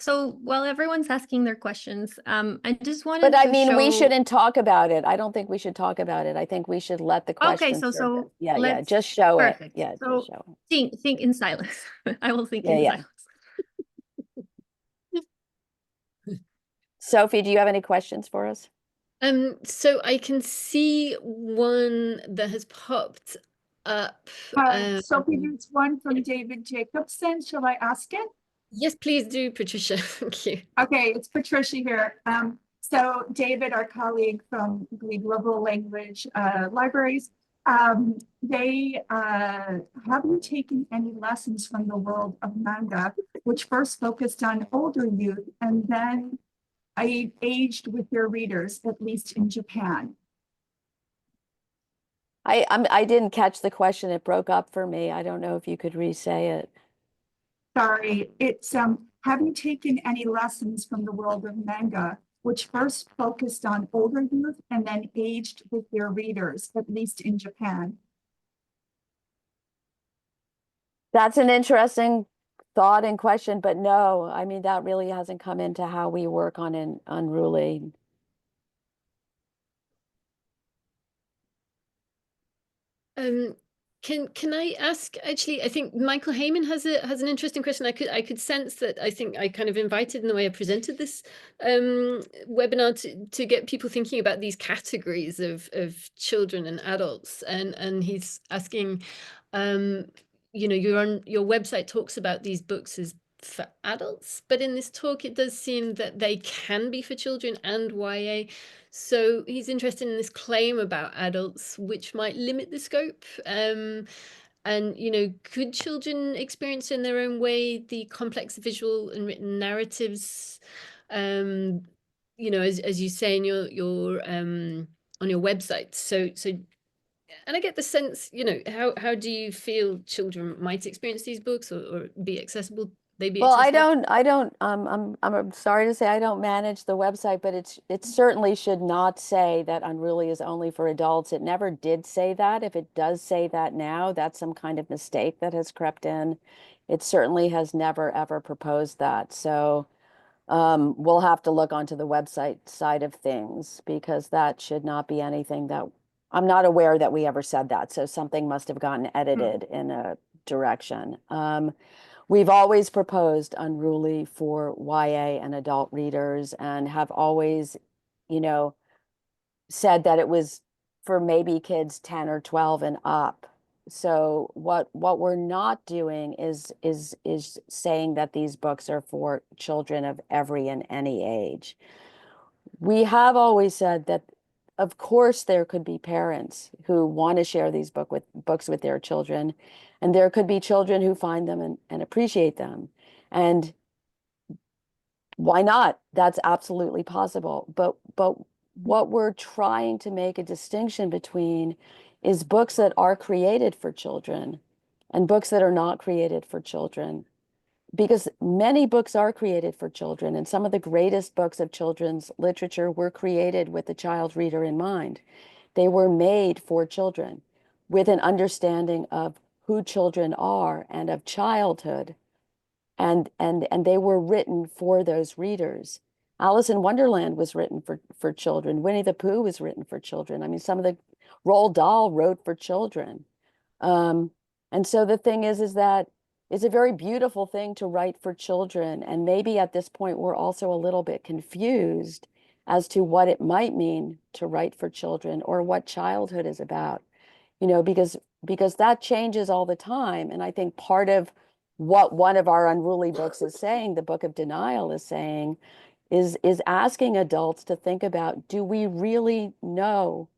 So while everyone's asking their questions, I just wanted But I to mean, we show. shouldn't talk about it. I don't think we should talk about it. I think we should let the Okay, questions. so Yeah, just show it. perfect. Yeah, So just show it. think in silence. I will think Yeah, in yeah. silence. Sophie, do you have any questions for us? So I can see one that has popped up. Sophie, there's one from David Jacobson. Shall I ask it? Yes, please do, Patricia. Thank you. Okay, it's Patricia here. So David, our colleague from the Global Language Libraries, they haven't taken any lessons from the world of manga, which first focused on older youth and then aged with their readers, at least in Japan. I didn't catch the question. It broke up for me. I don't know if you could re-say it. Sorry, it's have you taken any lessons from the world of manga, which first focused on older youth and then aged with their readers, at least in Japan? That's an interesting thought and question, but no, I mean, that really hasn't come into how we work on Unruly. Can I ask, actually, I think Michael Heyman has an interesting question. I could sense that. I think I kind of invited in the way I presented this webinar to get people thinking about these categories of children and adults, and he's asking, your website talks about these books as for adults, but in this talk it does seem that they can be for children and YA. So he's interested in this claim about adults, which might limit the scope. And, could children experience in their own way the complex visual and written narratives? As you say in your on your website. So, and I get the sense, how do you feel children might experience these books or be accessible? Well, I don't, I'm sorry to say I don't manage the website, but it certainly should not say that Unruly is only for adults. It never did say that. If it does say that now, that's some kind of mistake that has crept in. It certainly has never, ever proposed that. So we'll have to look onto the website side of things, because that should not be anything that, I'm not aware that we ever said that. So something must have gotten edited in a direction. We've always proposed Unruly for YA and adult readers, and have always, said that it was for maybe kids 10 or 12 and up. So what we're not doing is saying that these books are for children of every and any age. We have always said that of course, there could be parents who want to share these books with their children, and there could be children who find them and appreciate them. And why not? That's absolutely possible. But what we're trying to make a distinction between is books that are created for children and books that are not created for children. Because many books are created for children, and some of the greatest books of children's literature were created with the child reader in mind. They were made for children with an understanding of who children are and of childhood. And they were written for those readers. Alice in Wonderland was written for children. Winnie the Pooh was written for children. I mean, some of the Roald Dahl wrote for children. And so the thing is that it's a very beautiful thing to write for children. And maybe at this point, we're also a little bit confused as to what it might mean to write for children or what childhood is about, because that changes all the time. And I think part of what one of our Unruly books is saying, the Book of Denial is saying, is asking adults to think about, do we really know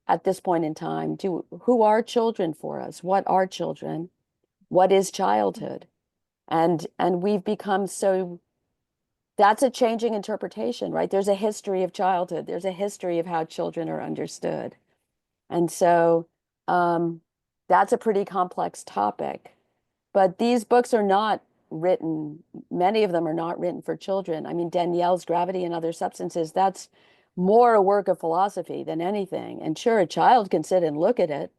at this point in time, who are children for us? What are children? What is childhood? And we've become so, that's a changing interpretation, right? There's a history of childhood. There's a history of how children are understood. And so that's a pretty complex topic. But these books are not written, many of them are not written for children. I mean, Danielle's Gravity and Other Substances, that's more a work of philosophy than anything. And sure, a child can sit and look at it.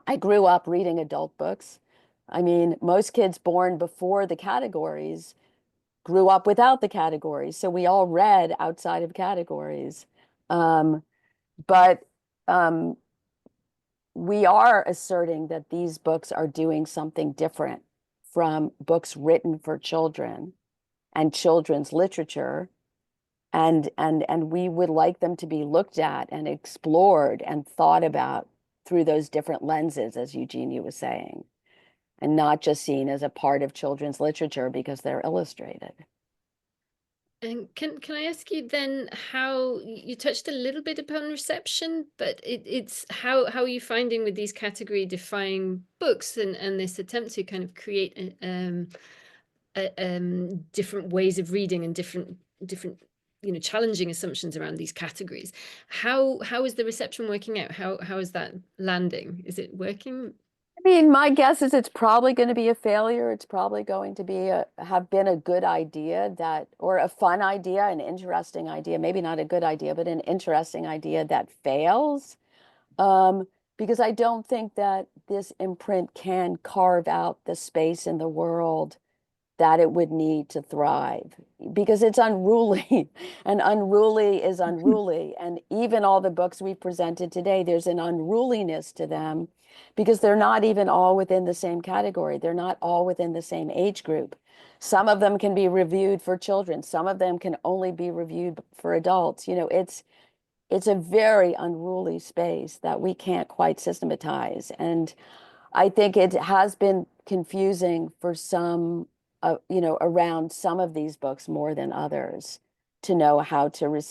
I grew up reading adult books. I mean, most kids born before the categories grew up without the categories. So we all read outside of categories. But we are asserting that these books are doing something different from books written for children and children's literature. And we would like them to be looked at and explored and thought about through those different lenses, as Eugenia was saying, and not just seen as a part of children's literature because they're illustrated. And can I ask you then how you touched a little bit upon reception, but it's how are you finding with these category defying books and this attempt to kind of create different ways of reading and different challenging assumptions around these categories? How is the reception working out? How is that landing? Is it working? I mean, my guess is it's probably going to be a failure. It's probably going to be have been a good idea or a fun idea, an interesting idea, maybe not a good idea, but an interesting idea that fails. Because I don't think that this imprint can carve out the space in the world that it would need to thrive, because it's unruly and unruly is unruly. And even all the books we've presented today, there's an unruliness to them because they're not even all within the same category. They're not all within the same age group. Some of them can be reviewed for children. Some of them can only be reviewed for adults. It's a very unruly space that we can't quite systematize. And I think it has been confusing for some, around some of these books more than others to know how to,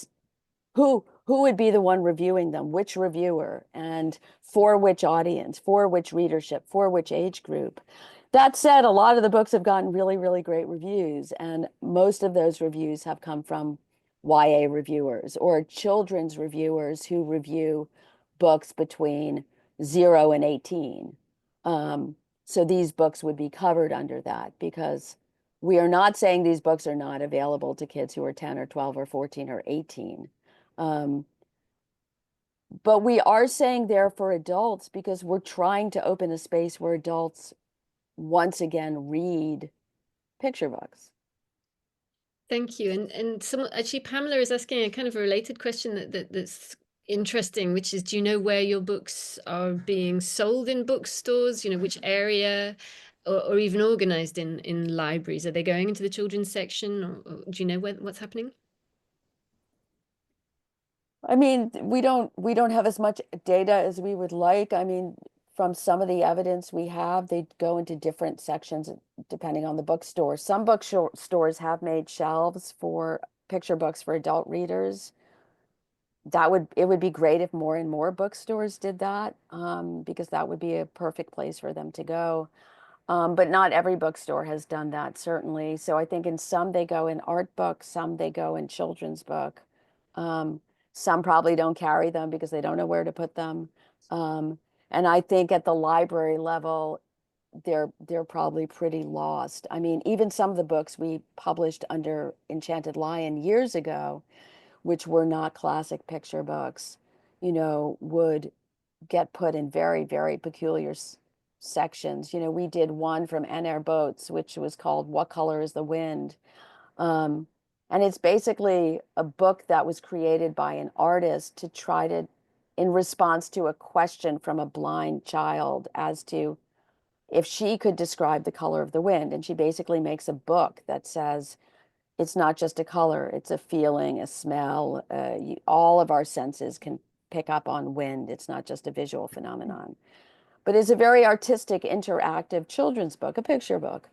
who would be the one reviewing them, which reviewer, and for which audience, for which readership, for which age group. That said, a lot of the books have gotten really, really great reviews, and most of those reviews have come from YA reviewers or children's reviewers who review books between 0 and 18. So these books would be covered under that, because we are not saying these books are not available to kids who are 10 or 12 or 14 or 18. But we are saying they're for adults because we're trying to open a space where adults once again read picture books. Thank you. And someone, actually, Pamela is asking a kind of a related question that's interesting, which is, do you know where your books are being sold in bookstores? Which area, or even organized in libraries? Are they going into the children's section, or do you know what's happening? I mean, we don't have as much data as we would like. I mean, from some of the evidence we have, they go into different sections depending on the bookstore. Some bookstores have made shelves for picture books for adult readers. it would be great if more and more bookstores did that, because that would be a perfect place for them to go. But not every bookstore has done that, certainly. So I think in some they go in art books, some they go in children's book. Um, some probably don't carry them because they don't know where to put them. Um, and I think at the library level, they're probably pretty lost. I mean, even some of the books we published under Enchanted Lion years ago, which were not classic picture books, would get put in very, very peculiar sections. We did one from N.R. Boats, which was called What Color is the Wind? Um, and it's basically a book that was created by an artist to try to, in response to a question from a blind child as to if she could describe the color of the wind. And she basically makes a book that says, it's not just a color, it's a feeling, a smell. All of our senses can pick up on wind. It's not just a visual phenomenon. But it's a very artistic, interactive children's book, a picture book.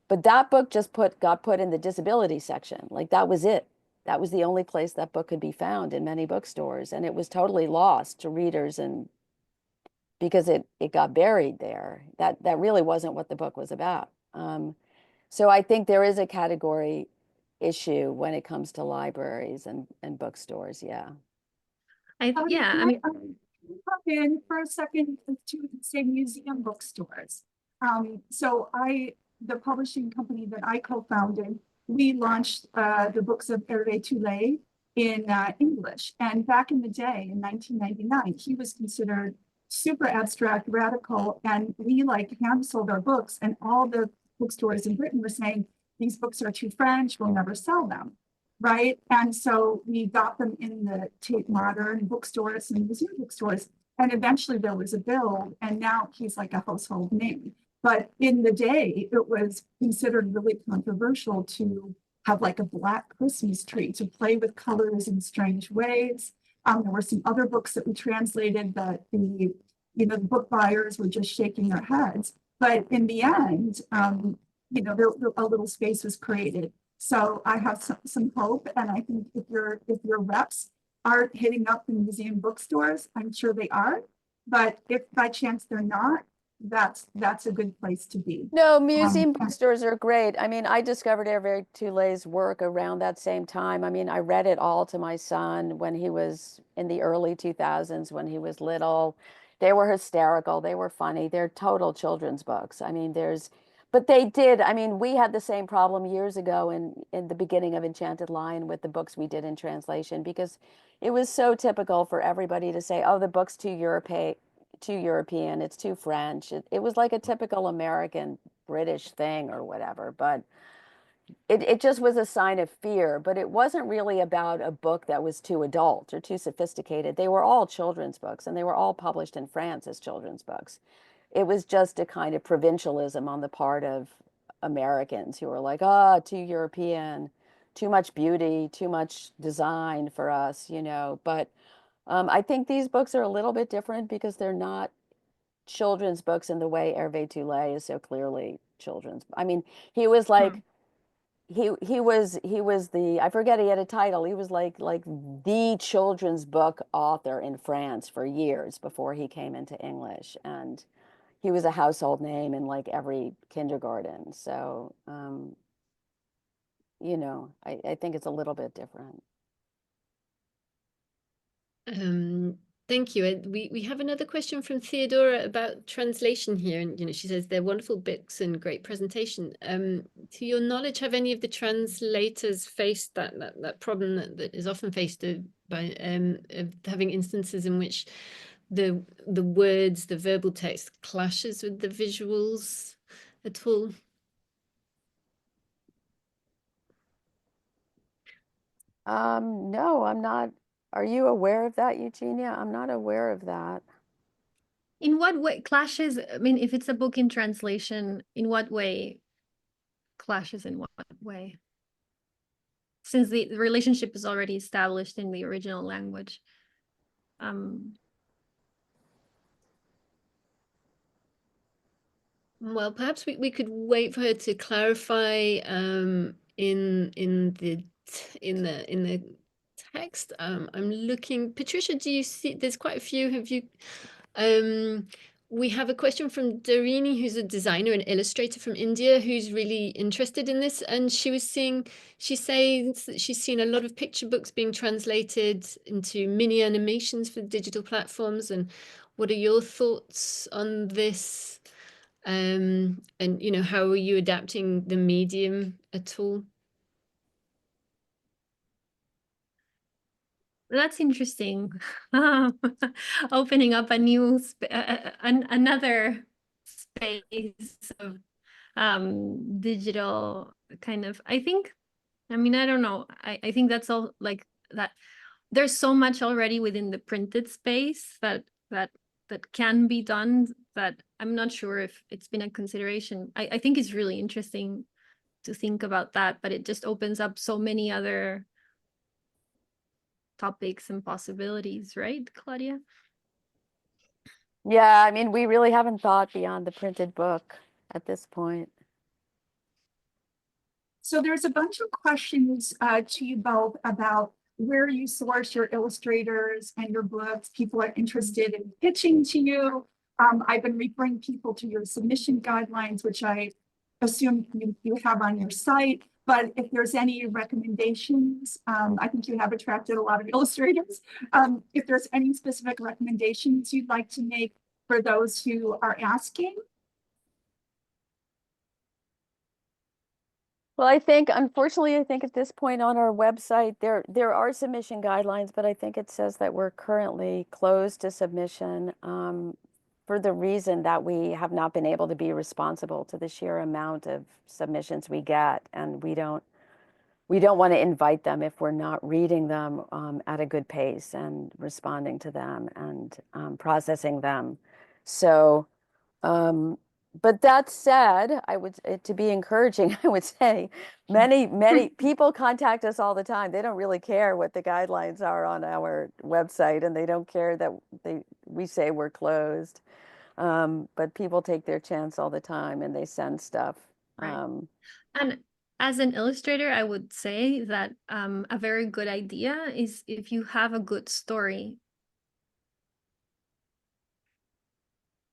But that book just got put in the disability section. Like that was it. That was the only place that book could be found in many bookstores. And it was totally lost to readers, and because it got buried there. That really wasn't what the book was about. So I think there is a category issue when it comes to libraries and bookstores. Yeah. Yeah, I mean, Pop in for a second to say museum bookstores. The publishing company that I co-founded, we launched the books of Hervé Tullet in English. And back in the day, in 1999, he was considered super abstract, radical, and we hand sold our books, and all the bookstores in Britain were saying, these books are too French, we'll never sell them. Right. And so we got them in the Tate Modern bookstores and museum bookstores. And eventually there was a bill, and now he's like a household name. But in the day, it was considered really controversial to have like a black Christmas tree, to play with colors in strange ways. There were some other books that we translated that the book buyers were just shaking their heads. But in the end, a little space was created. So I have some hope, and I think if your reps aren't hitting up the museum bookstores, I'm sure they are. But if by chance they're not, that's a good place to be. No, museum bookstores are great. I mean, I discovered Hervé Tullet's work around that same time. I mean, I read it all to my son when he was in the early 2000s, when he was little. They were hysterical. They were funny. They're total children's books. I mean, but they did. I mean, we had the same problem years ago in the beginning of Enchanted Lion with the books we did in translation, because it was so typical for everybody to say, oh, the book's too European, it's too French. It was like a typical American British thing or whatever, but it just was a sign of fear. But it wasn't really about a book that was too adult or too sophisticated. They were all children's books, and they were all published in France as children's books. It was just a kind of provincialism on the part of Americans who were like, too European, too much beauty, too much design for us, But I think these books are a little bit different because they're not children's books in the way Hervé Tullet is so clearly children's. I mean, he was like, he was the, I forget, he had a title. He was like the children's book author in France for years before he came into English. And he was a household name in like every kindergarten. So, I think it's a little bit different. Thank you. We have another question from Theodora about translation here, and she says they're wonderful books and great presentation. To your knowledge, have any of the translators faced that problem that is often faced by of having instances in which the words, the verbal text clashes with the visuals at all? No, I'm not. Are you aware of that, Eugenia? I'm not aware of that. in what way clashes? I mean, if it's a book in translation, in what way clashes in what way? Since the relationship is already established in the original language. Well, perhaps we could wait for her to clarify in the text. I'm looking, Patricia, do you see, there's quite a few, have you, we have a question from Darini, who's a designer and illustrator from India, who's really interested in this. And she says that she's seen a lot of picture books being translated into mini animations for digital platforms. And what are your thoughts on this? And, you know, how are you adapting the medium at all? That's interesting. Opening up a new another space of digital kind of, I think, I mean, I don't know. I think that's all like that. There's so much already within the printed space that can be done that I'm not sure if it's been a consideration. I think it's really interesting to think about that, but it just opens up so many other topics and possibilities, right, Claudia? Yeah, I mean, we really haven't thought beyond the printed book at this point. So there's a bunch of questions to you both about where you source your illustrators and your books. People are interested in pitching to you. I've been referring people to your submission guidelines, which I assume you have on your site. But if there's any recommendations, I think you have attracted a lot of illustrators. If there's any specific recommendations you'd like to make for those who are asking. Well, I think, unfortunately, I think at this point on our website, there are submission guidelines, but I think it says that we're currently closed to submission for the reason that we have not been able to be responsible to the sheer amount of submissions we get, and we don't want to invite them if we're not reading them at a good pace and responding to them and processing them. So. But that said, to be encouraging, I would say many people contact us all the time. They don't really care what the guidelines are on our website, and they don't care that we say we're closed. But people take their chance all the time, and they send stuff. Right. And as an illustrator, I would say that a very good idea is if you have a good story.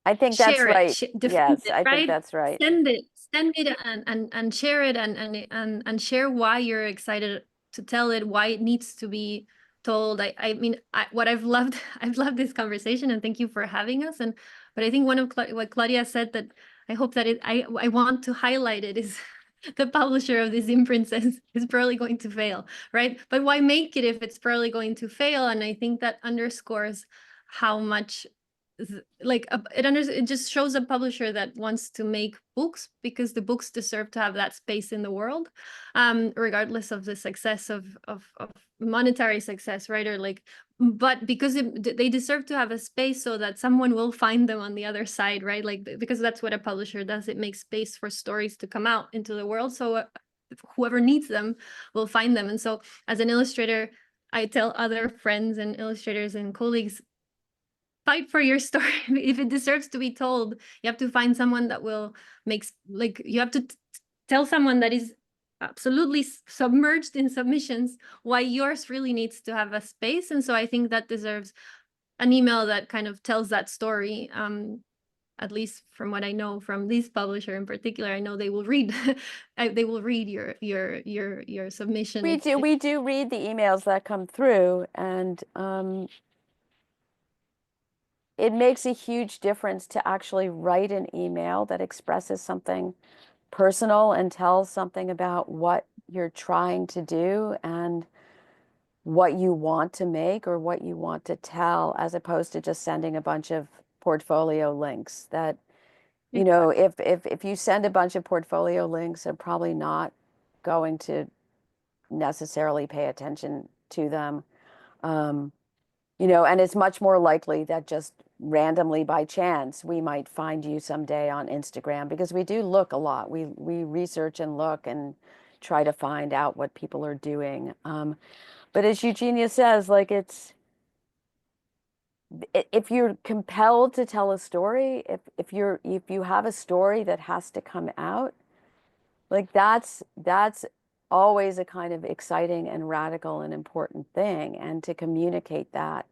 I think that's right. Yes, I right? think that's right. Send it and share it and share why you're excited to tell it, why it needs to be told. I mean, what I've loved this conversation, and thank you for having us. But I think one of what Claudia said that I hope that I want to highlight it is the publisher of this imprint says is probably going to fail, right? But why make it if it's probably going to fail? And I think that underscores how much like it just shows a publisher that wants to make books because the books deserve to have that space in the world, regardless of the success of monetary success, right? Or like, but because they deserve to have a space so that someone will find them on the other side, right? Like, because that's what a publisher does. It makes space for stories to come out into the world. So whoever needs them will find them. And so as an illustrator, I tell other friends and illustrators and colleagues, fight for your story. If it deserves to be told, you have to find someone that will you have to tell someone that is absolutely submerged in submissions why yours really needs to have a space. And so I think that deserves an email that kind of tells that story. At least from what I know from this publisher in particular, I know they will read your submission. We do read the emails that come through, and it makes a huge difference to actually write an email that expresses something personal and tells something about what you're trying to do and what you want to make or what you want to tell, as opposed to just sending a bunch of portfolio links that, you know, if you send a bunch of portfolio links, they're probably not going to necessarily pay attention to them. You know, and it's much more likely that just randomly by chance, we might find you someday on Instagram, because we do look a lot. We research and look and try to find out what people are doing. But as Eugenia says, like if you're compelled to tell a story, if you have a story that has to come out, like that's always a kind of exciting and radical and important thing, and to communicate that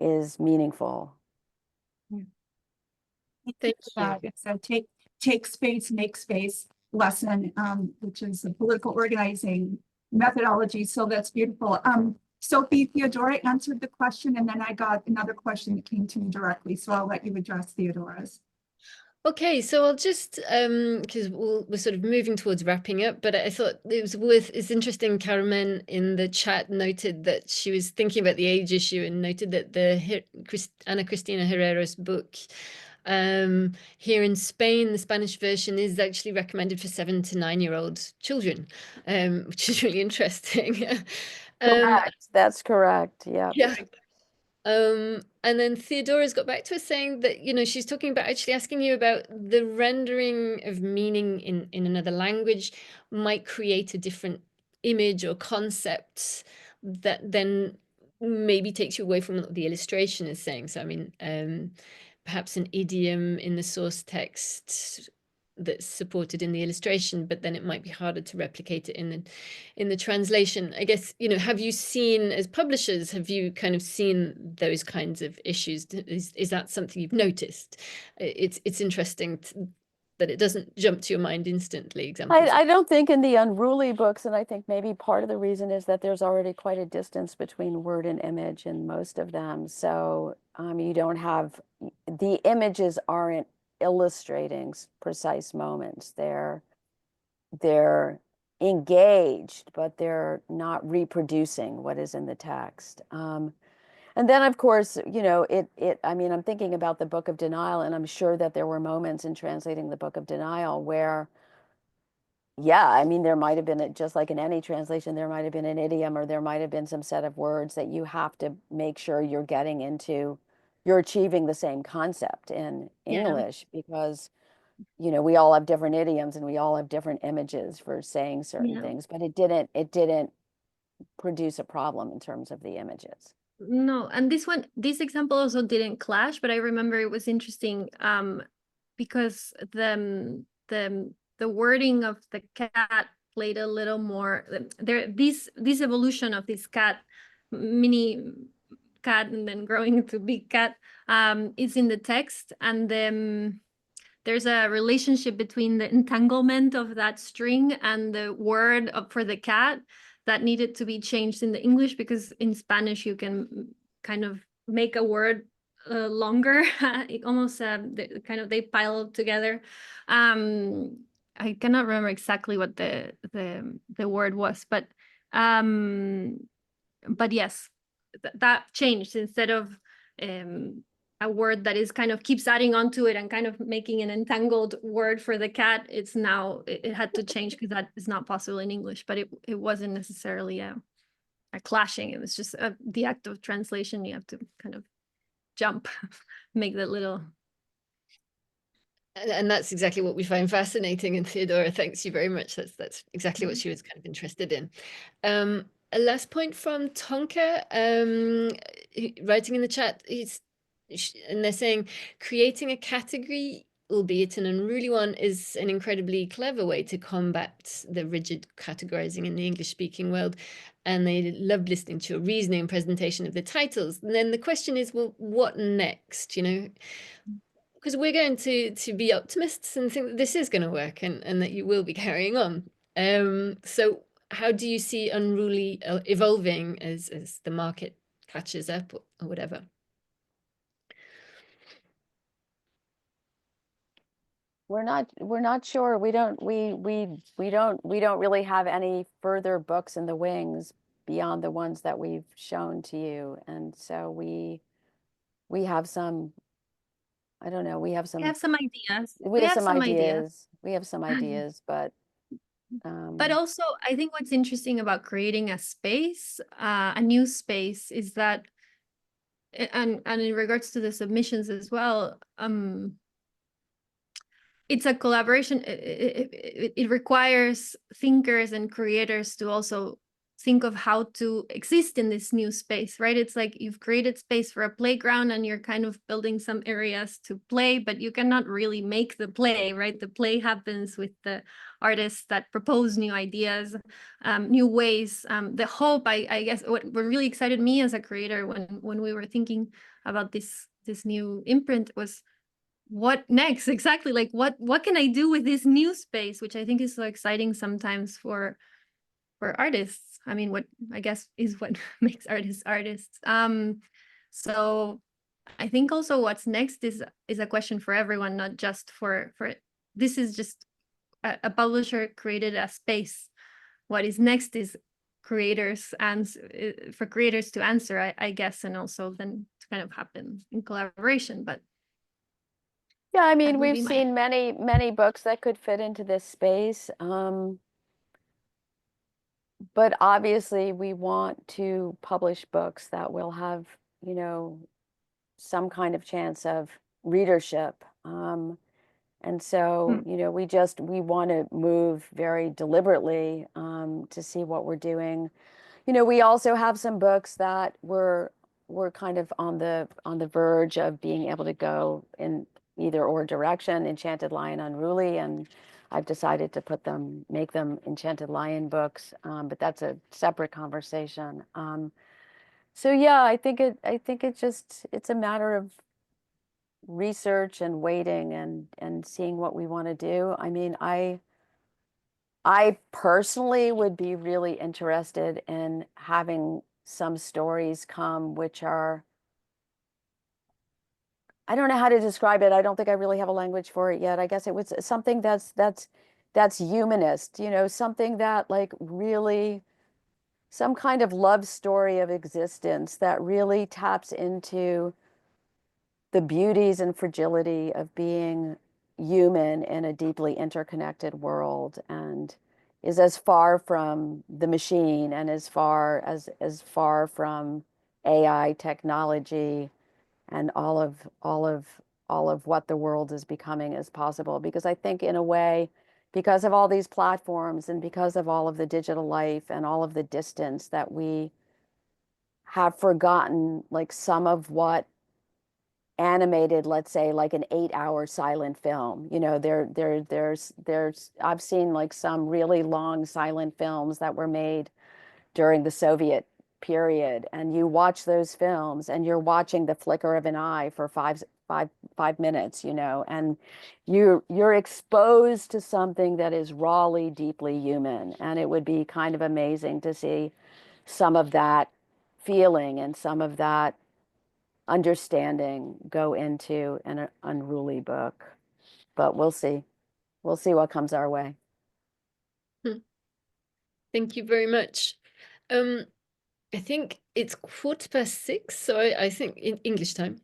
is meaningful. Thank you. It's a take space, make space lesson, which is a political organizing methodology. So that's beautiful. Sophie, Theodora answered the question, and then I got another question that came to me directly. So I'll let you address Theodora's. Okay, so I'll just because we're sort of moving towards wrapping up, but I thought it's interesting. Carmen in the chat noted that she was thinking about the age issue and noted that the Ana Cristina Herrera's book here in Spain, the Spanish version is actually recommended for 7 to 9-year-old children, which is really interesting. Correct. That's correct. Yeah. Yeah. And then Theodora's got back to us saying that, you know, she's talking about actually asking you about the rendering of meaning in another language might create a different image or concept that then maybe takes you away from what the illustration is saying. So, I mean, perhaps an idiom in the source text that's supported in the illustration, but then it might be harder to replicate it in the translation. I guess, you know, have you seen, as publishers, have you kind of seen those kinds of issues? Is that something you've noticed? It's interesting that it doesn't jump to your mind instantly. Examples. I don't think in the Unruly books, and I think maybe part of the reason is that there's already quite a distance between word and image in most of them. So you don't have, the images aren't illustrating precise moments. They're engaged, but they're not reproducing what is in the text. And then, of course, you know, I mean, I'm thinking about the Book of Denial, and I'm sure that there were moments in translating the Book of Denial where, yeah, I mean, there might have been, just like in any translation, there might have been an idiom, or there might have been some set of words that you have to make sure you're getting into, you're achieving the same concept in English, because, you know, we all have different idioms and we all have different images for saying certain things, but it didn't produce a problem in terms of the images. No, and this example also didn't clash, but I remember it was interesting because the wording of the cat played a little more there. This evolution of this cat, mini cat, and then growing into big cat, is in the text, and then there's a relationship between the entanglement of that string and the word for the cat that needed to be changed in the English, because in Spanish you can kind of make a word longer. It almost they pile together. I cannot remember exactly what the word was, but yes, that changed. Instead of a word that is kind of keeps adding onto it and kind of making an entangled word for the cat, it's now it had to change because that is not possible in English. But it wasn't necessarily a clashing. It was just the act of translation. You have to kind of jump, make that little. And that's exactly what we find fascinating. And Theodora, thanks you very much. That's exactly what she was kind of interested in. A last point from Tonka, writing in the chat, and they're saying creating a category, albeit an unruly one, is an incredibly clever way to combat the rigid categorizing in the English-speaking world. And they love listening to your reasoning and presentation of the titles. And then the question is, well, what next? You know, because we're going to be optimists and think that this is going to work and that you will be carrying on. So how do you see Unruly evolving as the market catches up or whatever? We're not sure. We don't really have any further books in the wings beyond the ones that we've shown to you. And so we have some, I don't know, we have some ideas. We have some ideas. We have some ideas, but also I think what's interesting about creating a space, a new space, is that, and in regards to the submissions as well, it's a collaboration. It requires thinkers and creators to also think of how to exist in this new space, right? It's like you've created space for a playground and you're kind of building some areas to play, but you cannot really make the play, right? The play happens with the artists that propose new ideas, new ways. The hope, I guess, what really excited me as a creator when we were thinking about this new imprint was, what next? Exactly, like what can I do with this new space, which I think is so exciting sometimes for artists. I mean, what I guess is what makes artists artists. So I think also what's next is a question for everyone, not just for this is just a publisher created a space. What is next is creators, and for creators to answer, I guess, and also then to kind of happen in collaboration. But yeah, I mean, we've seen many books that could fit into this space. But obviously we want to publish books that will have, you know, some kind of chance of readership. And so, you know, we want to move very deliberately to see what we're doing. You know, we also have some books that we're kind of on the verge of being able to go in either or direction, Enchanted Lion, Unruly, and I've decided to make them Enchanted Lion books, but that's a separate conversation. So yeah, I think it's a matter of research and waiting and seeing what we want to do. I mean, I personally would be really interested in having some stories come which are, I don't know how to describe it. I don't think I really have a language for it yet. I guess it was something that's humanist, you know, something that like really, some kind of love story of existence that really taps into the beauties and fragility of being human in a deeply interconnected world, and is as far from the machine and as far from AI technology and all of what the world is becoming as possible. Because I think in a way, because of all these platforms and because of all of the digital life and all of the distance, that we have forgotten like some of what animated, let's say, like an 8-hour silent film. You know, there's I've seen like some really long silent films that were made during the Soviet period, and you watch those films and you're watching the flicker of an eye for five minutes, you know, and you're exposed to something that is rawly, deeply human. And it would be kind of amazing to see some of that feeling and some of that understanding go into an Unruly book. But we'll see what comes our way. Thank you very much. I think it's 6:15, so I think in English time.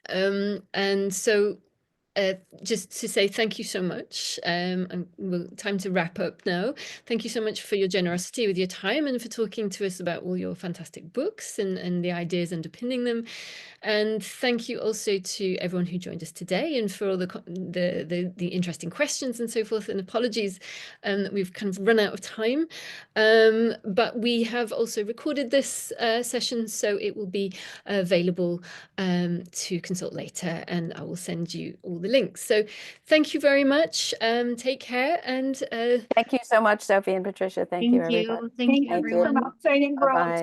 And so just to say thank you so much. Time to wrap up now. Thank you so much for your generosity with your time and for talking to us about all your fantastic books and the ideas underpinning them. And thank you also to everyone who joined us today and for all the interesting questions and so forth. And apologies that we've kind of run out of time. But we have also recorded this session, so it will be available to consult later, and I will send you all the links. So thank you very much. Take care, and thank you so much, Sophie and Patricia. Thank you, everybody. Thank you, everyone. Bye-bye.